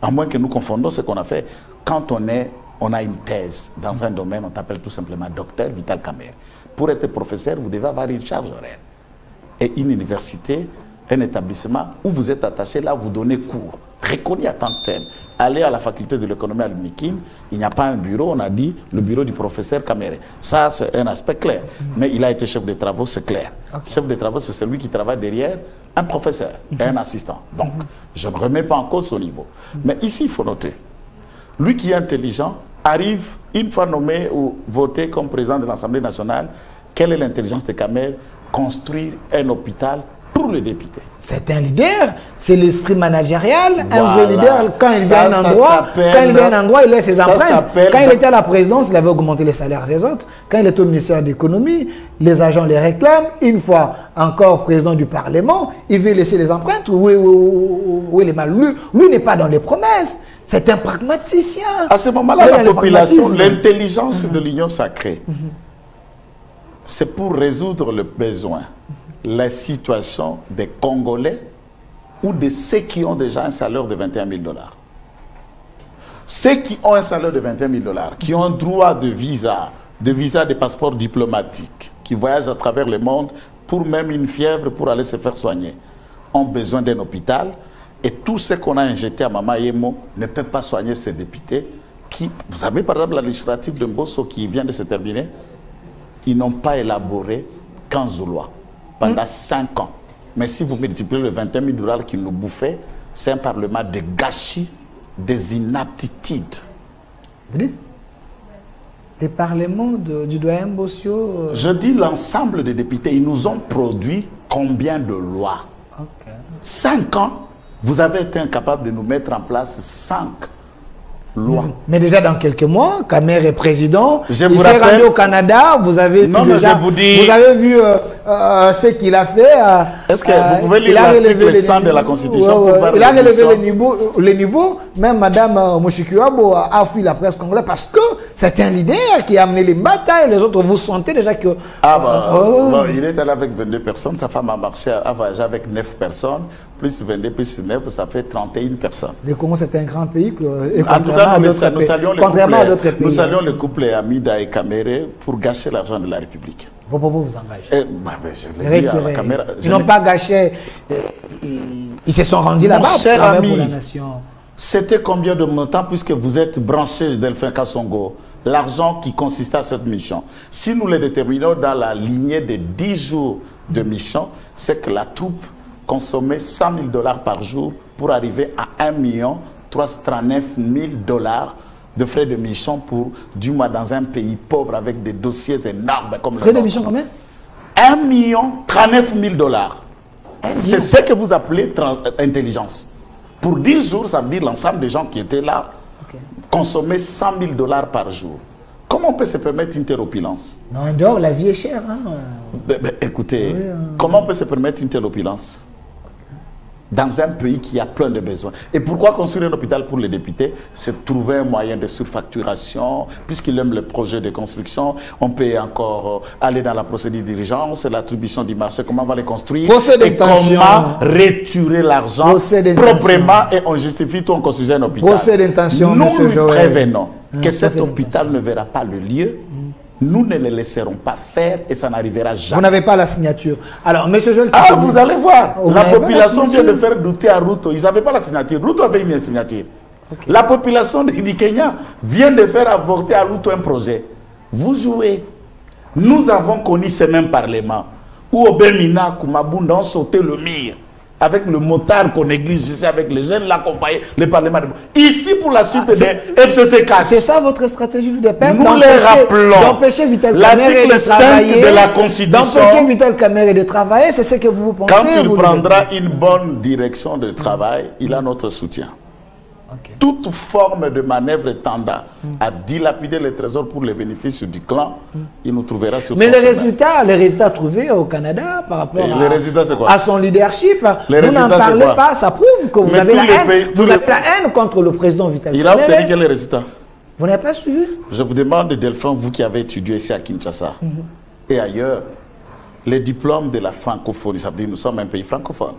À moins que nous confondons ce qu'on a fait. Quand on a une thèse dans un domaine, on t'appelle tout simplement docteur Vital Caméré. Pour être professeur, vous devez avoir une charge horaire. Et une université, un établissement où vous êtes attaché, là, vous donnez cours. Reconnu à tant tel. Allez à la faculté de l'économie à l'UNIKIN, il n'y a pas un bureau, on a dit le bureau du professeur Caméré. Ça, c'est un aspect clair. Mais il a été chef de travaux, c'est clair. Okay. Chef de travaux, c'est celui qui travaille derrière un professeur et un assistant. Donc, je ne remets pas en cause son niveau. Mais ici, il faut noter, lui qui est intelligent, arrive, une fois nommé ou voté comme président de l'Assemblée nationale, quelle est l'intelligence de Caméré? Construire un hôpital pour les députés. C'est un leader, c'est l'esprit managérial, voilà. Un vrai leader, quand il vient à un endroit, il laisse ses empreintes. Quand il était à la présidence, il avait augmenté les salaires des autres. Quand il était au ministère de l'économie, les agents les réclament. Une fois encore président du Parlement, il veut laisser les empreintes. Où est les mal? Lui n'est pas dans les promesses. C'est un pragmaticien. À ce moment-là, la population, l'intelligence de l'Union sacrée, c'est pour résoudre le besoin, la situation des Congolais ou de ceux qui ont déjà un salaire de 21 000 $. Ceux qui ont un salaire de 21 000 $, qui ont un droit de visa, de passeport diplomatique, qui voyagent à travers le monde pour même une fièvre, pour aller se faire soigner, ont besoin d'un hôpital. Et tout ce qu'on a injecté à Mama Yemo ne peut pas soigner ces députés qui, vous savez par exemple la législative de Mbosso qui vient de se terminer, ils n'ont pas élaboré 15 lois pendant 5 ans. Mais si vous multipliez les 21 000 $ qu'ils nous bouffaient, c'est un parlement de gâchis, des inaptitudes. Vous dites? Les parlements du doyen Mbosso... Je dis l'ensemble des députés, ils nous ont produit combien de lois? 5 ans. Vous avez été incapable de nous mettre en place 5 lois. Mais déjà dans quelques mois, Caméré est président. Je il vous s'est rappelle... rendu au Canada. Vous avez, non, déjà, je vous dis... vous avez vu ce qu'il a fait. Est-ce que vous pouvez lire l'article 100 de la Constitution pour voir il a relevé le niveau. Même Mme Moshikiwabo a fui la presse congolaise parce que c'est un leader qui a amené les batailles. Les autres, vous sentez déjà que... Bon, il est allé avec 22 personnes. Sa femme a voyagé avec 9 personnes. Plus 22, plus 9, ça fait 31 personnes. Le Congo, c'est un grand pays. En tout cas, nous saluons le couple Amida et Kamere pour gâcher l'argent de la République. Vos propos vous engagent. Ils n'ont pas gâché. Ils se sont rendus là-bas pour la nation. C'était combien de montants puisque vous êtes branché Delphin Kassongo? L'argent qui consistait à cette mission. Si nous le déterminons dans la lignée de 10 jours de mission, c'est que la troupe consommait 100 000 $ par jour pour arriver à 1 339 000 $ de frais de mission pour du mois dans un pays pauvre avec des dossiers énormes comme frais de mission combien? 1 039 000 $. C'est ce que vous appelez intelligence. Pour 10 jours, ça veut dire l'ensemble des gens qui étaient là consommaient 100 000 $ par jour. Comment on peut se permettre une telle opulence? Non, en dehors, la vie est chère. Écoutez, comment on peut se permettre une telle opulence dans un pays qui a plein de besoins? Et pourquoi construire un hôpital pour les députés? C'est trouver un moyen de surfacturation. Puisqu'il aime le projet de construction, on peut encore aller dans la procédure d'urgence, l'attribution du marché, comment on va les construire, et comment retirer l'argent proprement, et on justifie tout en construisant un hôpital. Nous prévenons que cet hôpital ne verra pas le lieu. Nous ne le laisserons pas faire et ça n'arrivera jamais. Vous n'avez pas la signature. Alors, M. Joël... vous allez voir. La population vient de faire douter à Ruto. Ils n'avaient pas la signature. Ruto avait une signature. La population du Kenya vient de faire avorter à Ruto un projet. Vous jouez. Nous avons connu ce même parlement où Obemina, Kumabunda ont sauté le mur avec le motard qu'on néglige ici, avec les jeunes l'accompagner, le Parlement. Ici, pour la suite des FCC4. C'est ça votre stratégie de PES? Nous les rappelons. D'empêcher Vital Kamerhe de travailler. De la Constitution. D'empêcher Vital Kamerhe de travailler, c'est ce que vous pensez? Quand il prendra une bonne direction de travail, il a notre soutien. Toute forme de manœuvre tendant à dilapider les trésors pour les bénéfices du clan, il nous trouvera sur Mais les résultats trouvés au Canada par rapport à son leadership, vous n'en parlez pas, ça prouve que vous avez la haine contre le président Vital Kamerhe. Il a obtenu quels résultats? Vous n'avez pas suivi? Je vous demande, Delphin, vous qui avez étudié ici à Kinshasa et ailleurs, les diplômes de la francophonie, ça veut dire que nous sommes un pays francophone.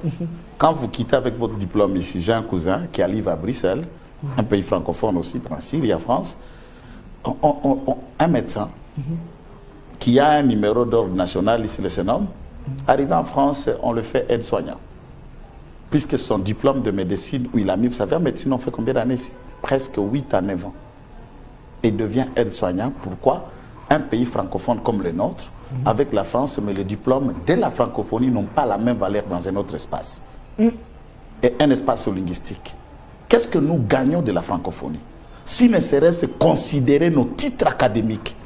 Quand vous quittez avec votre diplôme ici, j'ai un cousin qui arrive à Bruxelles, un pays francophone aussi, en Syrie, en France, un médecin qui a un numéro d'ordre national, ici le Sénum, arrivé en France, on le fait aide-soignant. Puisque son diplôme de médecine, où il a mis, vous savez, en médecine, on fait combien d'années ici? Presque 8 à 9 ans. Et devient aide-soignant. Pourquoi? Un pays francophone comme le nôtre, avec la France, mais les diplômes de la francophonie n'ont pas la même valeur dans un autre espace. Et un espace linguistique. Qu'est-ce que nous gagnons de la francophonie? Si ne serait-ce considérer nos titres académiques.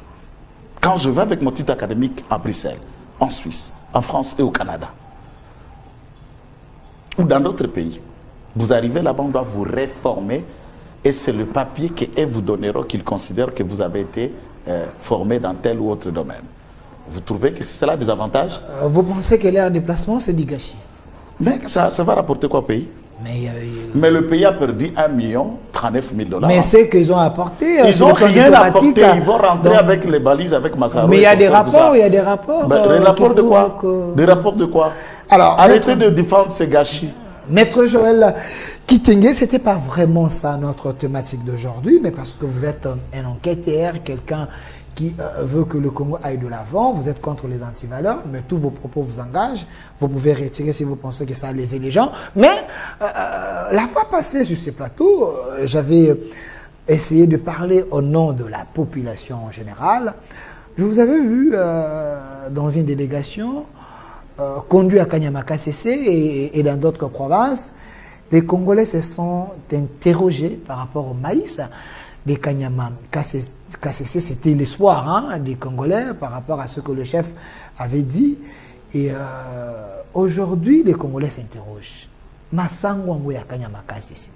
Quand je vais avec mon titre académique à Bruxelles, en Suisse, en France et au Canada, ou dans d'autres pays, vous arrivez là-bas, on doit vous réformer, et c'est le papier qu'eux vous donneront qu'ils considèrent que vous avez été formé dans tel ou autre domaine. Vous trouvez que c'est là des avantages? Vous pensez que l'air déplacement, c'est du gâchis? Mais ça va rapporter quoi au pays? Mais le pays a perdu 1 039 000 $. Mais c'est qu'ils ont apporté. Ils n'ont rien apporté. Ils vont rentrer avec les balises, avec Massaro. Mais il y a des rapports, il y a des rapports. Des rapports de quoi? Des rapports de quoi? Alors, arrêtez de défendre ces gâchis. Maître Joël Kitenge, ce n'était pas vraiment ça notre thématique d'aujourd'hui, mais parce que vous êtes un enquêteur, quelqu'un qui veut que le Congo aille de l'avant, vous êtes contre les antivaleurs, mais tous vos propos vous engagent. Vous pouvez retirer si vous pensez que ça a lésé les gens. Mais la fois passée sur ces plateaux, j'avais essayé de parler au nom de la population en général. Je vous avais vu dans une délégation conduite à Kanyama-Kassese et dans d'autres provinces. Les Congolais se sont interrogés par rapport au maïs des Kanyama-Kassese. C'était l'espoir des Congolais par rapport à ce que le chef avait dit. Et aujourd'hui, les Congolais s'interrogent. Masango ya Kanyama-Kassese.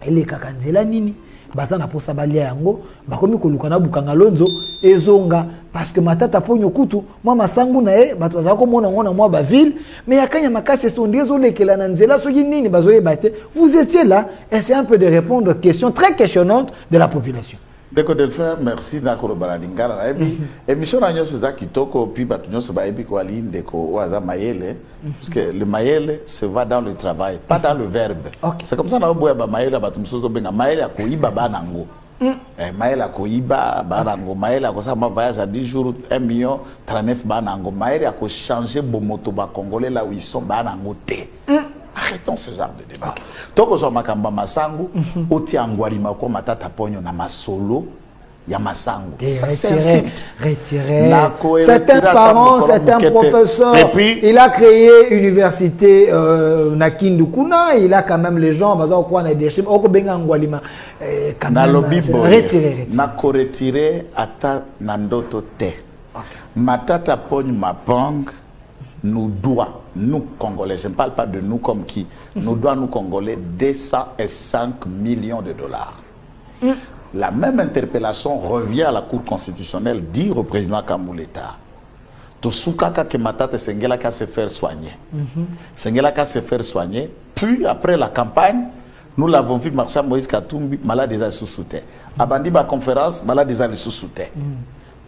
Et les Kakanzela nini? bazana pour sabalia yango bakomi kolukana bukanga lonzo ezonga parce que matata ponyo kutu moi masangu na e bato bazako mona ngona moi ba ville mais yakanya makasi sondezo lekela na nzela soki nini bazoye bate vous étiez là et c'est un peu de répondre aux questions très questionnantes de la population. Deko de le faire, merci d'akoro baladingala. Émission na nyos za kitoko puis batu nyos ba ebi ko ali ndeko waza mayele parce que le mayele se va dans le travail, pas dans le verbe. Okay. C'est comme ça na boya ba mayele batu msozo benga mayele akoiba banango. Mayele akoiba banango, mayele akosa ma voyage à 10 jours 1 million 39 banango, mayele ako changer bomoto ba congolais là où ils sont banango té. Arrêtons ce genre de débat. Toko zo makamba masangu oti angwalima ko matata ponyo na masolo ya masangu. Retiré. Certains parents, certains professeurs. Et puis, il a créé université na Kindukuna, il a quand même les gens bazo ko na des oko benga angwalima quand même retiré. Na ko retiré ata na ndoto te. Matata ponyo mapang nous doit, nous Congolais, je ne parle pas de nous comme qui, nous doit, nous Congolais, 205 millions de dollars. La même interpellation revient à la Cour constitutionnelle, dire au président Kambouleta, Tosukaka que Matata Sengela qu'à se faire soigner. Sengela qu'à se faire soigner, puis après la campagne, nous l'avons vu marcher Moïse Katumbi, malade des sous-soutés. Abandi ba conférence, malade des sous-soutés.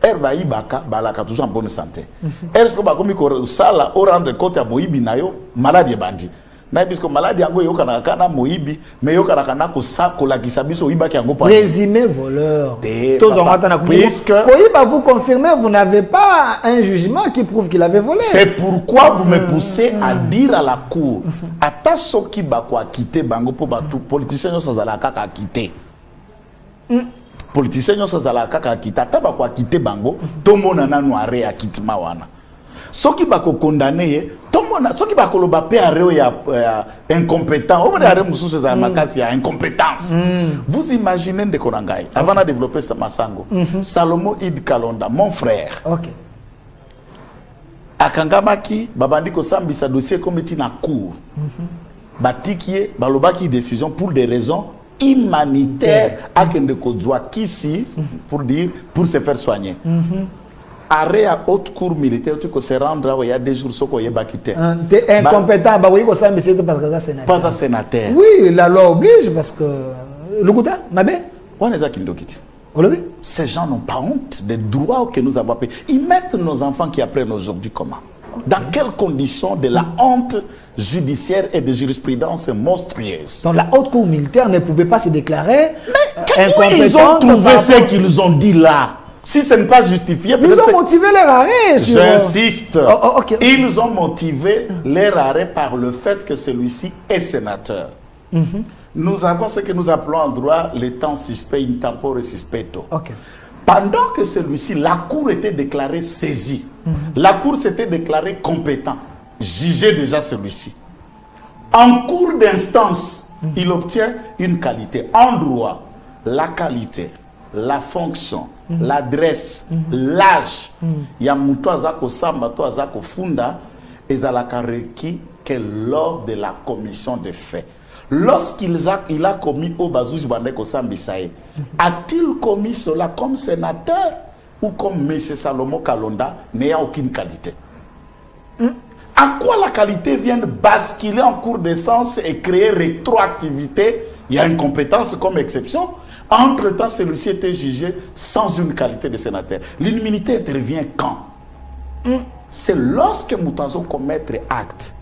Erba ibaka balaka toujours en bonne santé. Est-ce que bakomi ko sala au rendre compte ya moyibi nayo maladie bandi. Na bisko maladie yango yoka na kana moyibi mais yoka na kana ko sa ko la kisabiso ibaki yango pas. Résumé voleur. Tous en attendant puisque Koyiba vous confirmez vous n'avez pas un jugement qui prouve qu'il avait volé. C'est pourquoi vous me poussez à dire à la cour ata soki bakwa quitter bango po batu politiciens sans ala kaka quitter. Politiciens nyonso zala kaka kita taba kwa kite bango tomona na noire ya kitima wana soki bako condamné tomona soki bako loba pe areo ya incompétent au areo mususu za makasi ya incompétence. Vous imaginez de konangai avant de développer ce masango Salomo Id Kalonda mon frère akangamaki babandi ko sambisa dossier comité na cour batikie balobaki décision pour des raisons humanitaire à Kende Kodzoa Kisi pour se faire soigner. Arrêt à haute cour militaire, tu peux se rendre il y a des jours ce qu'on y est bakité. Incompétent, bah oui, ça mais c'est parce que ça sénateur. Pas un sénateur. Oui, la loi oblige parce que le Gouda, Mabé. On est à Kindokiti. Ces gens n'ont pas honte des droits que nous avons pris. Ils mettent nos enfants qui apprennent aujourd'hui comment? Dans quelles conditions de la honte judiciaire et de jurisprudence monstrueuse. Donc la haute cour militaire ne pouvait pas se déclarer incompétente. Ils ont trouvé ce qu'ils ont dit là. Si ce n'est pas justifié, ils ont motivé leur arrêt. J'insiste. Okay. Ils ont motivé leur arrêt par le fait que celui-ci est sénateur. Nous avons ce que nous appelons en droit le temps suspect, in tempore suspecto. Pendant que celui-ci, la cour était déclarée saisie, la cour s'était déclarée compétent, jugez déjà celui-ci. En cours d'instance, il obtient une qualité. En droit, la qualité, la fonction, l'adresse, l'âge. Yamuto azako samba, to azako funda, ezalaka requis que lors de la commission des faits. Lorsqu'il a commis au Bazouzi Bandeko Sambisae, a-t-il commis cela comme sénateur ou comme M. Salomon Kalonda n'ayant aucune qualité? À quoi la qualité vient basculer en cours d'essence et créer rétroactivité? Il y a une compétence comme exception. Entre-temps, celui-ci était jugé sans une qualité de sénateur. L'immunité intervient quand? C'est lorsque Moutazo commettre acte.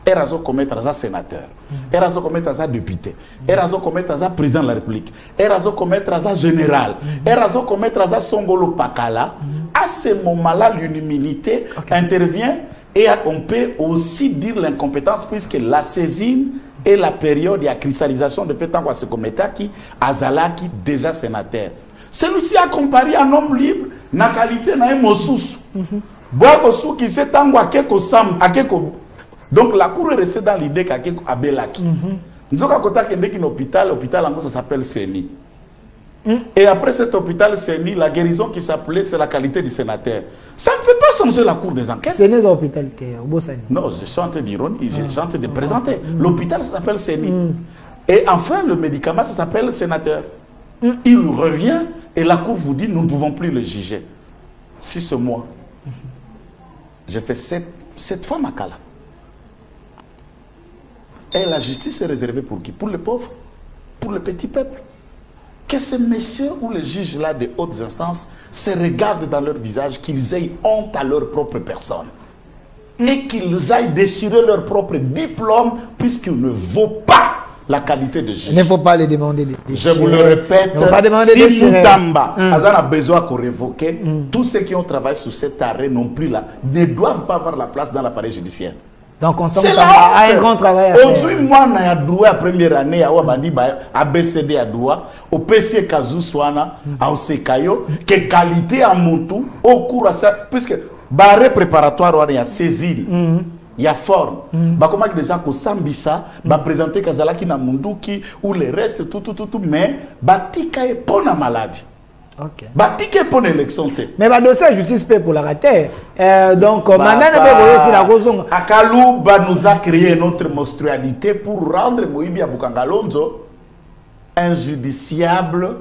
Erazo commettre un sénateur, Erazo commettre un député, Erazo commettre un président de la République, Erazo commettre un général, Erazo commettre un Songolo Pakala. À ce moment-là, l'unanimité intervient et on peut aussi dire l'incompétence puisque la saisine et la période de cristallisation de fait en ce commettant qui Azalaki déjà sénateur. Celui-ci a comparé un homme libre, na qualité na Mosous. Boakosu qui s'est engagé à Sam, à donc la cour est restée dans l'idée qu'à Abelaki. Nous avons contact un hôpital, l'hôpital ça s'appelle Seni. Et après cet hôpital Seni, la guérison qui s'appelait, c'est la qualité du sénateur. Ça ne fait pas changer la cour des enquêtes. Seni est l'hôpital qui est au Bossani. Non, je chante d'ironie, je chante de présenter. L'hôpital ça s'appelle Seni. Et enfin, le médicament ça s'appelle sénateur. Il revient et la cour vous dit nous ne pouvons plus le juger. 6 mois. J'ai fait 7 fois Makala. Et la justice est réservée pour qui? Pour les pauvres, pour le petit peuple. Que ces messieurs ou les juges là des hautes instances se regardent dans leur visage, qu'ils aient honte à leur propre personne. Et qu'ils aillent déchirer leur propre diplôme puisqu'ils ne vaut pas la qualité de juge. Il ne faut pas les demander de Je vous le répète, si Moutamba a besoin qu'on révoque, tous ceux qui ont travaillé sur cet arrêt non plus là, ne doivent pas avoir la place dans l'appareil judiciaire. Donc Constant Moutamba a un grand travail à faire. Aujourd'hui, moi, je suis droit à la première année, à BCD à droit, au PC Kazou Swana, à Osekayo, que qualité à Moutou, au cours de ça, puisque barré préparatoire, il y a saisine. Il y a forme. Comment déjà qu'on sambisa, présenter Kazalaki na Munduki ou le reste, tout, mais batika est pour la maladie. Ok. Batika est pour l'élection. Mais le dossier de justice paie pour la rater. Donc, maintenant, la raison. Akalou nous a créé notre monstrualité pour rendre Moïbi Abukangalonzo injudiciable.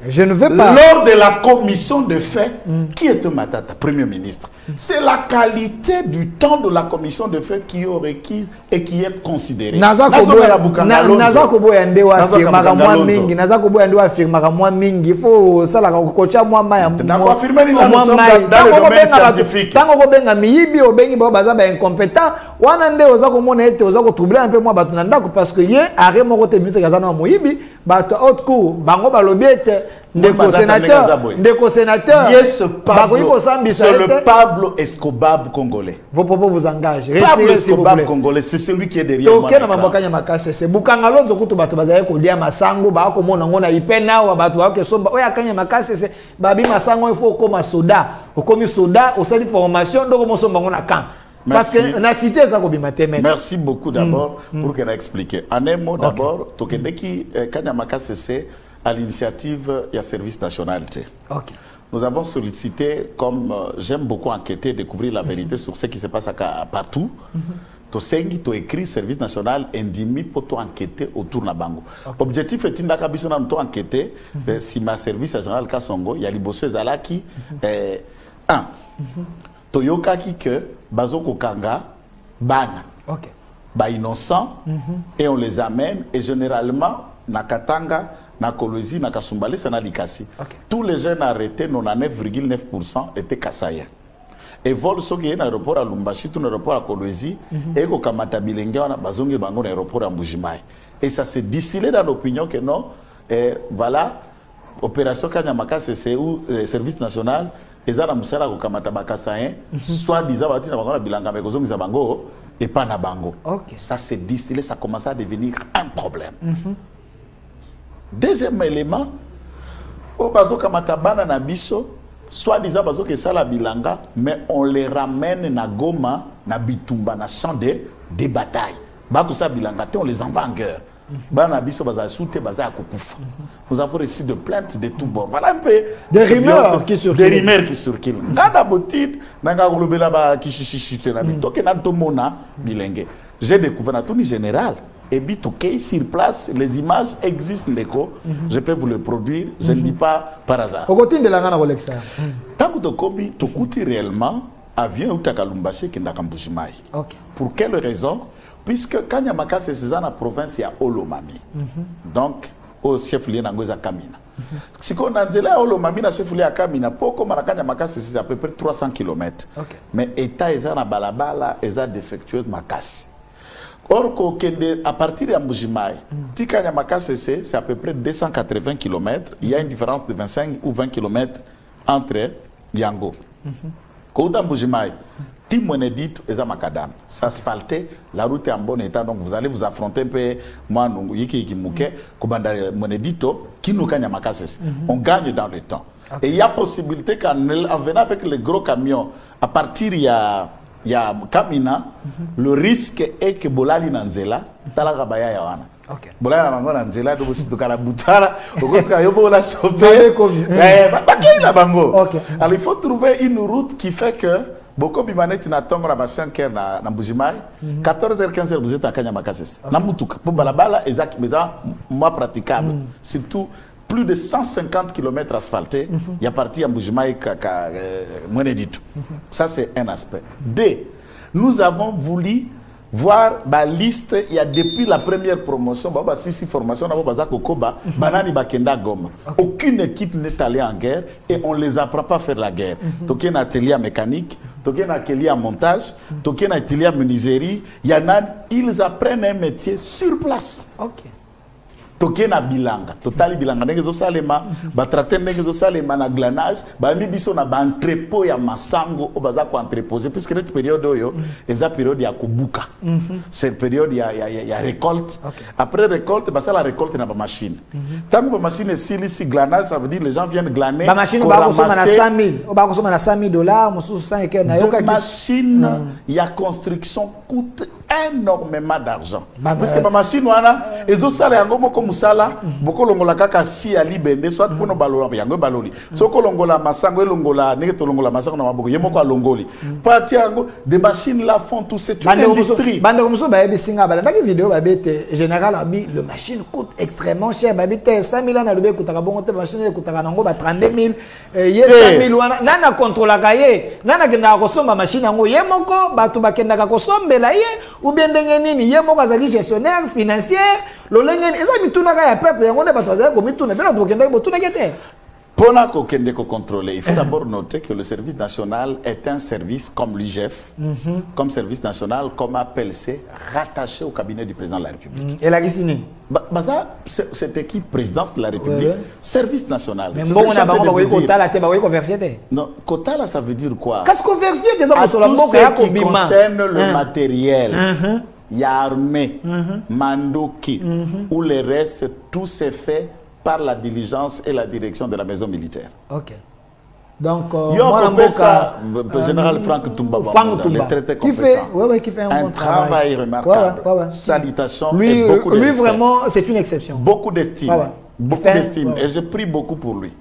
Je ne veux pas. Lors de la commission de faits, qui était Matata, Premier ministre? C'est la qualité du temps de la commission de faits qui est requise et qui est considérée. Naza Kobo yande wa firma ka mwa mingi. Naza Kobo yande wa firma ka mwa mingi. Il faut ça la kocha mwa maya. Nako firma ni dans le domaine scientifique. Tango ko benga miyibi obengi ba baza ba incompétent. Wana nde oza ko mona ete oza ko troubler un peu moi batu ndako parce que ye arrêt moko te ministre kazana moyibi batu haute cour bango balobi ete ndeko sénateur c'est le Pablo Escobar congolais. Vos propos vous engagent. Pablo Escobar congolais, c'est celui qui est derrière moi. Tokena mabokanya makase c'est Bukangalonzo kutu batu bazaye ko dia masango ba ko mona ngona ipena wa batu ba ke somba oya kanya makase c'est babi masango il faut koma soda okomi soda osali formation ndoko mosomba ngona kan. Parce que la cité ça ko bimate. Merci beaucoup d'abord pour qu'elle a expliqué. En un mot d'abord, Tokendeki kanya makase c'est à l'initiative du service national. Okay. Nous avons sollicité, comme j'aime beaucoup enquêter, découvrir la vérité sur ce qui se passe partout. Tosengi, to écrit service national indimi pour to enquêter autour de Bango. Objectif est de enquêter si ma service général Kasongo, il y a les Zalaki. Toyoka qui que Bazoko Kanga, Bana. Ok. Ba innocent et on les amène et généralement Nakatanga, Nakolozi, Nakasumbali, ça n'a likasi. Tous les jeunes arrêtés, 99,9% étaient Kassaya. Et vol ceux qui sont à l'aéroport à Lumbashi, tout l'aéroport à Kolwezi, et qu'au Kamata Bilenge, on a bazongé bango l'aéroport à Mbujimai. Et ça s'est distillé dans l'opinion que non, voilà, opération Kanyamaka, c'est où service national, et ça, la Moussala, au Kamata Bakasayen, soit disant, on a bango, bilanga, mais kozongi za bango, et pas na bango. Ça s'est distillé, ça commence à devenir un problème. Deuxième élément, au bazo Kamata Bana na biso, soit disant bazo que ça la bilanga, mais on les ramène na Goma, na Bitumba, na champ de bataille. Bako sa bilanga, on les envoie en guerre. Bana biso baza soute baza kokufa. Nous avons reçu de plaintes de tous bords. Voilà un peu des rumeurs qui circulent. Des rumeurs qui circulent. Ngada botid, nanga golobela ba kishishite na bitoke na tomona bilenge. J'ai découvert na tout général. Et puis, sur place, les images existent. Je peux vous le produire. Je ne dis pas par hasard. Au côté de la Ghana, tant que tu coûtes réellement, avion ou Takalumbaché qui n'a qu'un Bouchimai. Pour quelle raison? Puisque quand Yamaka, c'est dans la province, il y a Olomami. Donc, au chef-lieu Nangoza Kamina. Si on a dit là, Olomami, le chef-lieu à Kamina, pour comme Yamaka, c'est à peu près 300 km. Mais l'État est dans Balabala, est défectueux de Makassi. Or, à partir de Mbujimai, Tikanyamaka c'est à peu près 280 km. Il y a une différence de 25 ou 20 km entre Yango. Quand Mbujimai, Timonedit et Zamakadam, s'asphalter, la route est en bon état, donc vous allez vous affronter un peu, moi, Yiki Mouke, Kobanda Monedito, qui nous Kanyamaka on gagne dans le temps. Et il y a possibilité qu'en venant avec les gros camions, à partir il y a Kamina, le risque est que Bolali Nanzela, Talagabaya Yawana. Bolali Nanzela, donc si tu as la boutara, au contraire, il faut la sauver. Alors il faut trouver une route qui fait que Beaucoup de gens qui n'attendent pas 5 heures dans Mbujimai, 14h, 15h, vous êtes à Kanyamakassis. Dans Moutouka. Pour Balabala, c'est moins praticable. Surtout, plus de 150 km asphaltés, il y a parti à Mbujimai, moins du tout. Ça, c'est un aspect. Deux, nous avons voulu voir la liste, il y a depuis la première promotion, formation, aucune équipe n'est allée en guerre et on ne les apprend pas à faire la guerre. Donc, il y a un atelier mécanique, il y a un atelier en montage, il y a un atelier en menuiserie, ils apprennent un métier sur place. Ok. Toké na bilanga, totali bilanga ndenge zo salema, ba tracteur ndenge zo salema na glanage, ba mi biso na ba entrepôt ya masango o baza ko entreposer puisque cette période oyo, eza période ya kubuka. C'est période ya récolte. Okay. Après récolte, ba ça la récolte na ba machine. Tant que ba machine est si glanage, ça veut dire les gens viennent glaner. Ba machine ba ko soma na 5000, o ba ko soma na $100, mususu 100 et na yoka. Machine ya construction coûte énormément d'argent. Parce que ma machine wana ezo sala yango moko musala boko longola kaka si ali bende soit pono balolo yango baloli soko longola masango elongola neke to longola masango na maboko yemoko alongoli parti yango des machines là font tout cette industrie bande comme ça ba ebisinga bala ndaki vidéo ba bete général abi le machine coûte extrêmement cher ba bete 5000 na lobe kutaka bongo te machine kutaka nango ba 32000 ye 5000 wana nana contrôle kaye nana kenda ko somba machine yango yemoko batu bakenda ka ko sombela ye ou bien ndenge nini ye moko azali gestionnaire financier lolengeni eza mituna ka ya peuple yango ne bato azali ko mituna bela bokenda botuna kete pona ko kende ko contrôler il faut d'abord noter que le service national est un service comme l'IGF comme service national comme APLC rattaché au cabinet du président de la République et la gisini baza cette équipe présidence de la République service national mais bon on a ba ko kota la te ba ko vérifier non kota là ça veut dire quoi qu'est-ce qu'on vérifie des hommes sur la mboka ya ko bima concerne le matériel Yarmé, Mandoki, où le reste, tout s'est fait par la diligence et la direction de la maison militaire. Ok. Donc, général Franck Toumba, le traité qui fait un bon travail remarquable. Salutations. Lui vraiment, c'est une exception. Beaucoup d'estime. Beaucoup d'estime. Et je prie beaucoup pour lui.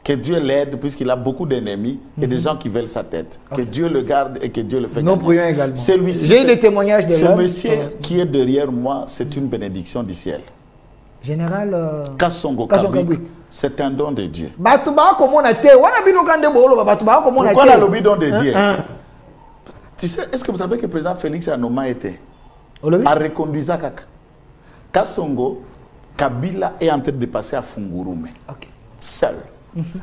Que Dieu l'aide puisqu'il a beaucoup d'ennemis et des gens qui veulent sa tête. Que Dieu le garde et que Dieu le fait gagner. Nous prions également. J'ai des témoignages de ce monsieur qui est derrière moi, c'est une bénédiction du ciel. Général Kassongo Kabwik, c'est un don de Dieu. Pourquoi le don de Dieu? Tu sais, est-ce que vous savez que le président Félix Anoma était a reconduit Kaka. Kassongo Kabila est en train de passer à Fungurume. Seul.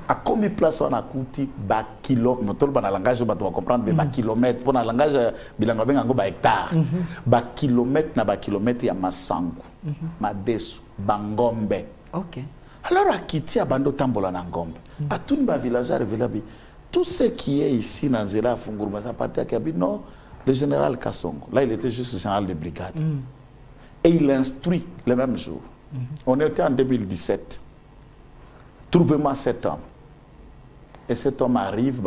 À combien de places on a coûté ba kilomètre, dans le langage on va comprendre ba kilomètre, pour le langage bilango benga ba hectare. Ba kilomètre na ba kilomètre ya Masango, Madesu, Bangombe. OK. Alors à Kiti abando tambola na Ngombe. À tout ba villageois révélabi tout ce qui est ici dans Zela Funguruma ça partait à Kabi non, le général Kassongo. Là il était juste le général de brigade. Et il instruit le même jour. On était en 2017. Trouvez-moi cet homme. Et cet homme arrive,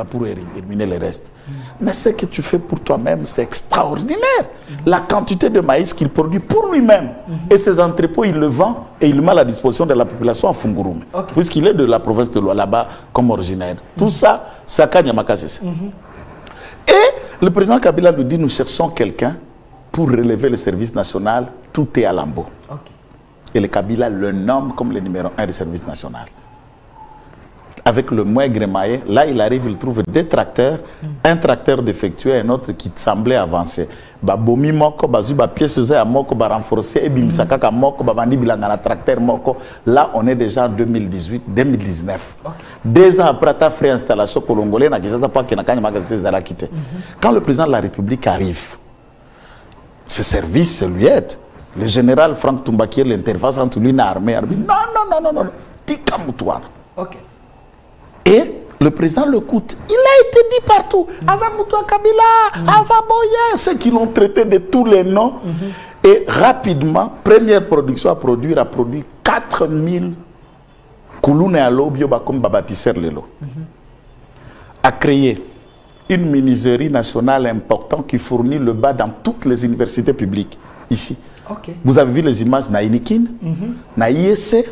pour éliminer le reste. Mais ce que tu fais pour toi-même, c'est extraordinaire. La quantité de maïs qu'il produit pour lui-même. Et ses entrepôts, il le vend et il le met à la disposition de la population à Fungurume. Puisqu'il est de la province de Loa, là-bas, comme originaire. Tout ça, c'est à Kanyamakassis. Et le président Kabila nous dit, nous cherchons quelqu'un pour relever le service national. Tout est à Lambo. Et le Kabila le nomme comme le numéro 1 du service national. Avec le moins grémaillé, là il arrive, il trouve deux tracteurs, un tracteur défectueux et un autre qui semblait avancer. Bomi moko, bazuba pièce à moko, renforcer, et bimisakaka moko, bandi bilangana tracteur moko. Là on est déjà en 2018, 2019. 2 ans après ta frère installation congolais, quand le président de la République arrive, ce service lui aide. Le général Franck Toumba qui est l'interface entre lui et l'armée, non, tika moutouana. Et le président le coûte. Il a été dit partout. Azamoutoua Kabila, Azaboya, ceux qui l'ont traité de tous les noms. Et rapidement, première production à produit 4000 Kouloune à l'eau, comme Babatisseur Lelo. A créé une menuiserie nationale importante qui fournit le bas dans toutes les universités publiques ici. Vous avez vu les images na Inikin, na IEC,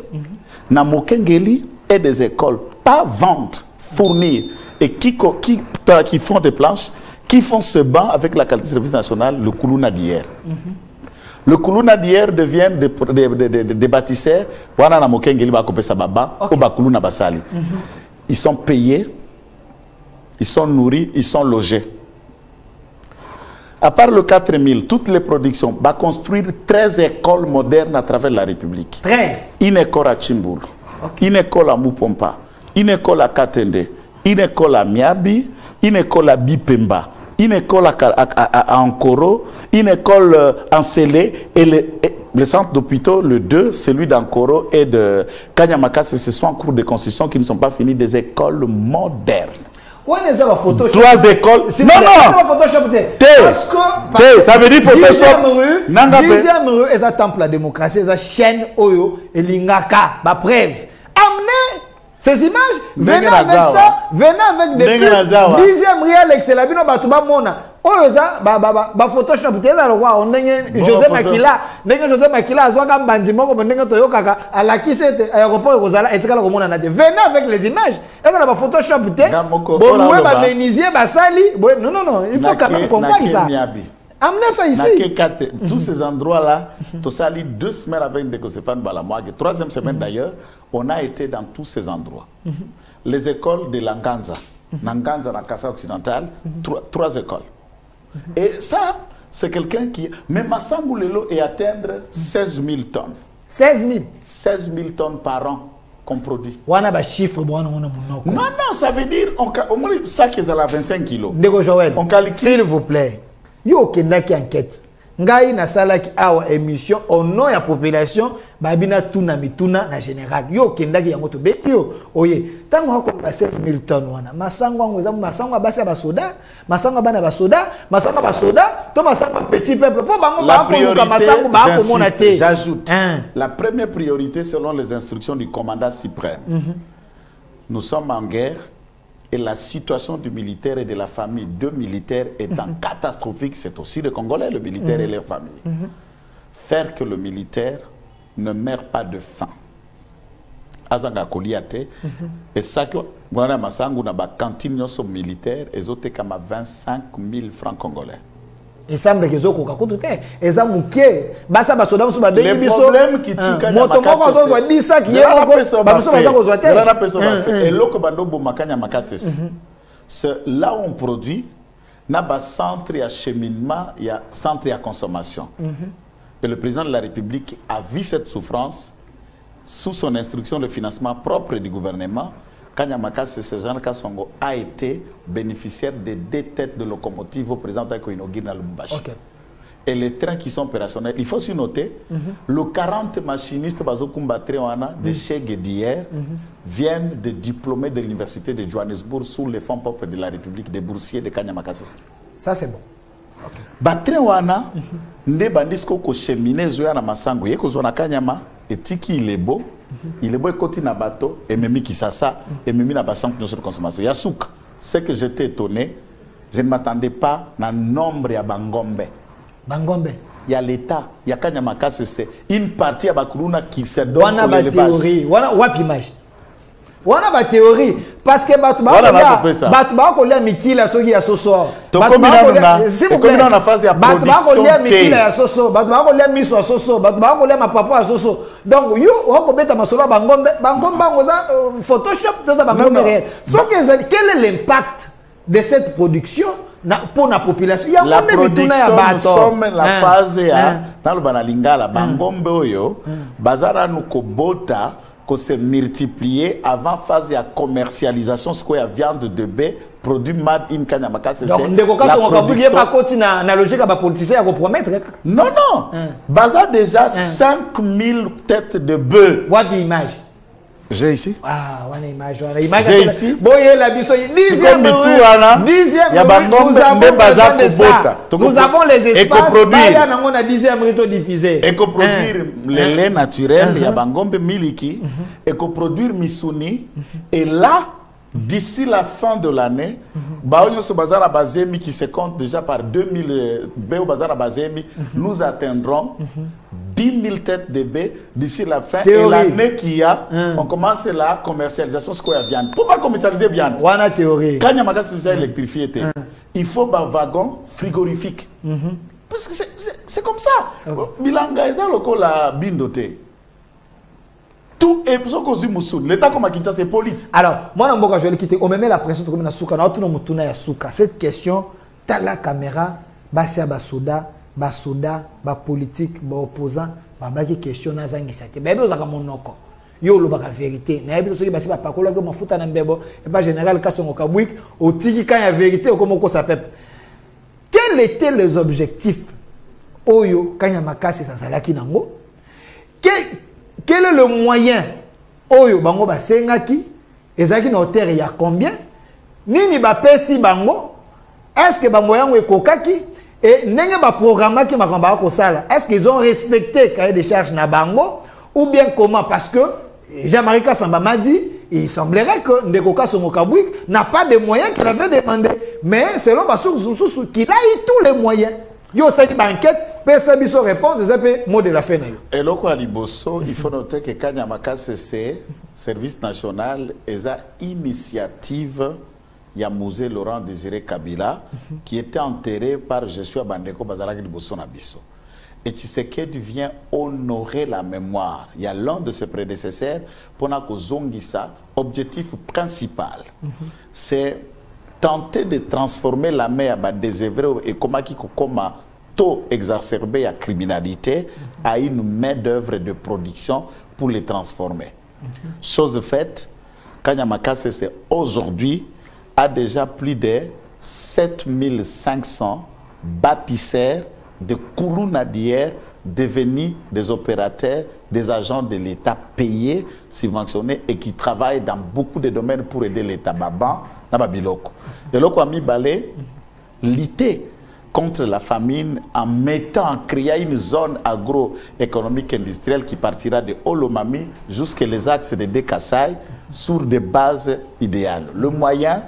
na Mokengeli et des écoles. Pas vendre, fournir et qui font des planches, qui font ce banc avec la qualité de service national, le Koulouna d'hier. Le Koulouna d'hier devient des bâtisseurs. Ils sont payés, ils sont nourris, ils sont logés. À part le 4000, toutes les productions, va construire 13 écoles modernes à travers la République. 13. Une école à Chimboul, une école à Moupompa, une école à Katende, une école à Miabi, une école à Bipemba, une école à Ankoro, une école en Sélé et le centre d'hôpitaux, le 2, celui d'Ankoro et de Kanyamaka, ce sont en cours de construction qui ne sont pas finis, des écoles modernes. Trois écoles. Non, non. Parce que ça veut dire Photoshop. 10e rue, et ça temple la démocratie, et ça chaîne Oyo et Lingaka. Ma preuve. Amenez ces images. Venez avec ça. Venez avec des 10e rue, Alex, c'est la bino Batouba Mona. Oyo ça, Photoshop. On a José Makila. José Makila, Azwaka Mbandimo, comme on a Toyo Kaka, à la qui c'était aéroport Rosala, et venez avec les images. Et dans la Photoshop, non, non, non, il faut quand même qu'on voie ça. Amenez ça ici. Tous ces endroits-là, tout ça, 2 semaines avec Ndeko-Stéphane Balamouag, 3e semaine d'ailleurs, on a été dans tous ces endroits. Les écoles de Langanza, Nanganza, la Kassa occidentale, 3 écoles. Et ça, c'est quelqu'un qui... Mais Massangou Lelo est atteindre 16 000 tonnes. 16 000 16 000 tonnes par an qu'on produit. On a des chiffres. Non, non, ça veut dire... Au moins, ça qui est à la 25 kilos. Ndeko Joël, s'il vous plaît. Yo Kendaki enquête. Ngai na salaki awa émission au nom de la population babina tuna mituna na général. Yo Kendaki yango to be yo oye. Tango ko 16 000 tonnes wana. Masango ngo za masango basi ba soda, masango bana ba soda, masango ba soda, to masango petit peuple. Po bango ba ko masango ba ko mona te. J'ajoute. La première priorité selon les instructions du commandant suprême. Nous sommes en guerre. Et la situation du militaire et de la famille de militaires étant catastrophique, c'est aussi les Congolais, le militaire et leurs familles. Faire que le militaire ne meurt pas de faim. Azanga Koliate, et ça que voilà Massangu na ba cantine so militaire, et autres comme 25 000 francs congolais. Il semble que zo koka kutu te eza muke basa basoda musu ba bengi biso problème qui tue kanya makase moto ko di ça qui est ba musu baza ko zoate et loko bando bo makanya makase c'est là où on produit na ba centre et acheminement il y a centre et à consommation et le président de la République a vu cette souffrance sous son instruction de financement propre du gouvernement. Kanyamaka, ce genre Kassongo a été bénéficiaire de 2 têtes de locomotive au président de inaugure dans le Mbashi. Et les trains qui sont opérationnels, il faut aussi noter, le 40 machinistes de chez d'hier viennent de diplômés de l'université de Johannesburg sous les fonds propres de la République, des boursiers de Kanyamaka. Ça c'est bon. Batre wana, nde bandisko ko cheminer zoya na masango yeko zona Kanyama etiki il est beau côté na bateau et memi kisasa et memi na bassin de consommation yasuka. C'est que j'étais étonné, je ne m'attendais pas na nombre ya Bangombe. Bangombe. Il y a l'État, il y a Kanyamaka, c'est une partie à Bakuluna qui se donne pour l'élevage. Wana wapi image. Wana ba théorie parce que batba ko lia mikila soki ya soso. Batba ko lia na phase ya production. Batba ko lia mikila ya soso, batba ko lia miso ya soso, batba ko lia mapapa ya soso. Donc you ko beta masolo Bangombe, Bangombe ngoza Photoshop to za Bangombe réel. So quel est l'impact de cette production pour la population? La production, nous sommes la phase dans le Banalingala, Bangombe oyo, bazara nuko bota se multiplier avant phase de commercialisation, ce qu'on a viande de bœuf, produit made in Kanyamaka. Donc, la logique à politicien à promettre. Non, non. Baza déjà 5000 têtes de bœuf. What image? J'ai ici. Ah, on a image. J'ai ici. Boye la biso. 10e nous avons les espaces. On a 10e rito diffusé. Éco-produire les laits naturels, il y a Bangombe Miliki. Éco-produire Missouni. Et là, d'ici la fin de l'année, Baonyoso Bazar Abazemi qui se compte déjà par 2000 Béo Bazar Abazemi, nous atteindrons 10 000 têtes de bœufs d'ici la fin. Théorie. Et l'année qu'il y a, on commence la commercialisation de la viande. Pourquoi commercialiser la viande? Wana théorie. Quand il y a un c'est électrifié, il faut un wagon frigorifique. Parce que c'est comme ça. Bilanga, ils ont la bindoté. Tout est pour ça qu'on dit l'État comme Kinshasa c'est politique. Alors, moi, je vais quitter. On me met la pression de la souka. Cette question, tu as la caméra, basia basoda, ba politique, ba opposant, ba question na zangi sate. Bébé ozaka monoko. Yo lo baka vérité. Na yebi soki basi ba pakola ko mafuta na mbebo et pas général Kasongo Kabwik, au tiki quand il y a vérité comme ko sa pep. Quels étaient les objectifs Oyo quand il y a makasi ça salaki nango? Quel est le moyen Oyo bango ba sengaki? Ezaki na hauteur il y a combien? Nini ba pesi bango? Est-ce que bango yango ekokaki? Et nenge ba programme qui makamba ko sala? Est-ce qu'ils ont respecté cahier de charges na bango ou bien comment? Parce que Jean-Marie Kassamba m'a dit, il semblerait que Ndeko Kasongo Kabwik n'a pas de moyens qu'il avait demandé. Mais selon Bassou Zoussou, qu'il a eu tous les moyens. Yo cette banquette, PSB réponse, c'est mot de la fin. Et là, à Liboso, il faut noter que Kanyamaka CC, Service national, est une initiative Yamouze Laurent Désiré Kabila, qui était enterré par Jesua Bandeko Bazalaki Liboso Nabiso. Et Tshisekedi vient honorer la mémoire. Il y a l'un de ses prédécesseurs, Ponako Zongisa, objectif principal, c'est tenter de transformer la mer à désœuvrée et comment taux exacerbé à criminalité à une main d'œuvre de production pour les transformer. Chose faite, Kanyamaka c'est aujourd'hui a déjà plus de 7500 bâtisseurs de Koulouna d'hier devenus des opérateurs, des agents de l'État payés, subventionnés et qui travaillent dans beaucoup de domaines pour aider l'État. Baban, Nababiloko. De l'Oko a mis balai, lutter contre la famine en mettant, en créant une zone agroéconomique industrielle qui partira de Olomami jusqu'à les axes de Dekassai sur des bases idéales. Le moyen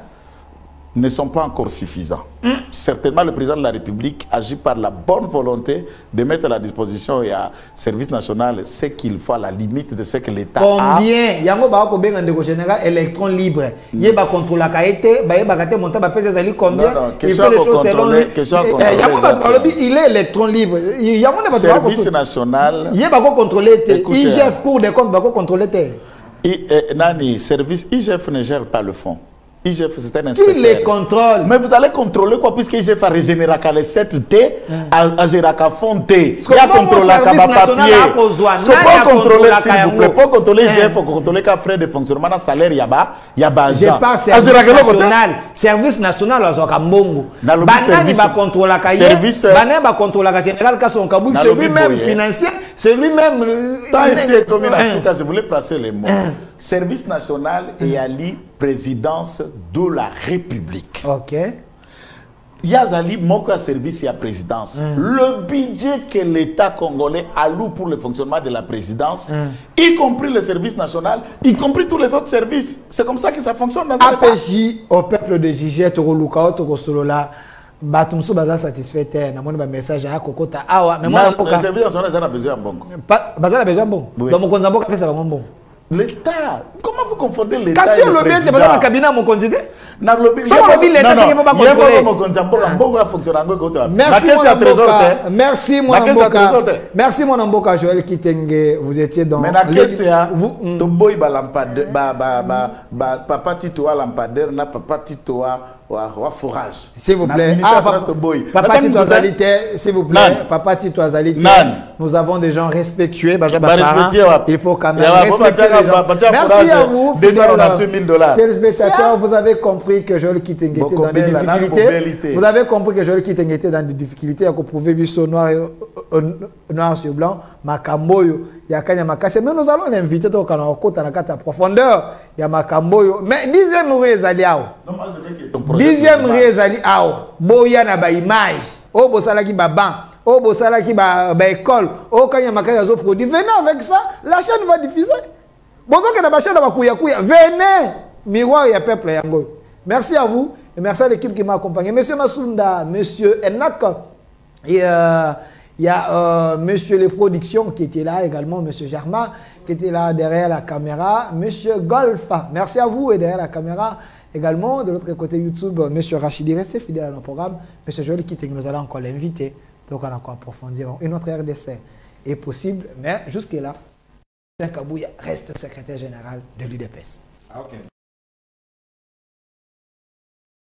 ne sont pas encore suffisants. Certainement, le président de la République agit par la bonne volonté de mettre à la disposition et à service national ce qu'il faut à la limite de ce que l'État a. Combien Yango ba ko benga ndeko général électron libre. Yeba contrôle la kaité, ba yeba kate monta ba pesa zali combien? Il fait les choses selon lui. Yango ba il est électron libre. Yango ne ba service national. Yeba ko contrôler té. IGF cour des comptes ba ko contrôler té. Nani service IGF ne gère pas le fonds. IGF, c'est un inspecteur. Qui les contrôle? Mais vous allez contrôler quoi? Puisque IGF a régénéré les 7T, à Géraka Fonté. Il y a contrôlé la papier. Ce qu'on peut contrôler, s'il vous plaît, pour contrôler IGF, il faut contrôler qu'à frais de fonctionnement, dans salaire, il y a bas. Je parle service national, à Zokambongo. Banani va contrôler la cahier. Banani va contrôler la général Kasson Kabouk. C'est lui-même financier. C'est lui-même. Tant ici, comme il a je voulais placer les mots. Service national et Ali, présidence de la République. Ok. Yazali, mon service et la présidence. Le budget que l'État congolais alloue pour le fonctionnement de la présidence, y compris le service national, y compris tous les autres services. C'est comme ça que ça fonctionne dans l'État. APJ au peuple de Jigé, Toro Lukao, Toro Solola. Batumso baza satisfait na moni ba message à kokota awa mais moi le service national ça a besoin bon. Baza besoin bon. Donc mon konzambo ka pesa ba bon. L'État, comment vous confondez l'État et le président? Quand le cabinet à mon candidat non, merci mon Amboka. Merci mon Amboka Joël Kitenge, vous étiez dans papa Tito a lampadaire na papa Tito a forage. S'il vous plaît. Papa Tito Azalité, s'il vous plaît. Papa Tito Azalité. Nous avons des gens respectueux. Il faut quand même respecter les gens. Merci à vous. Téléspectateurs, vous avez compris que Joël Kitenge était dans des difficultés. Vous avez compris que Joël Kitenge était dans des difficultés. Il a prouvé Bisso noir sur blanc. Makamboyo. Mais nous allons l'inviter au canal à la profondeur. Il y a Makamboyo. Mais dixième rézali ao. Dixième rézali ao. Boya na ba image. Oh bosala ki ba ban. Oh bosala ki ba école. Oh quand il y a Makaya zo produit. Venez avec ça. La chaîne va diffuser. Bonjour que la chaîne va kuya kuya. Venez. Miroir et peuple yango. Merci à vous. Et merci à l'équipe qui m'a accompagné. Monsieur Massounda, monsieur Enak. Et Il y a Monsieur Les Productions qui était là également, Monsieur Germain qui était là derrière la caméra, Monsieur Golfa. Merci à vous et derrière la caméra également. De l'autre côté YouTube, Monsieur Rachidi, restez fidèle à nos programmes. Monsieur Joël Kitting, nous allons encore l'inviter. Donc on va encore approfondir. Et notre RDC est possible, mais jusque-là, Kabouya reste secrétaire général de l'UDPS. Ah, ok.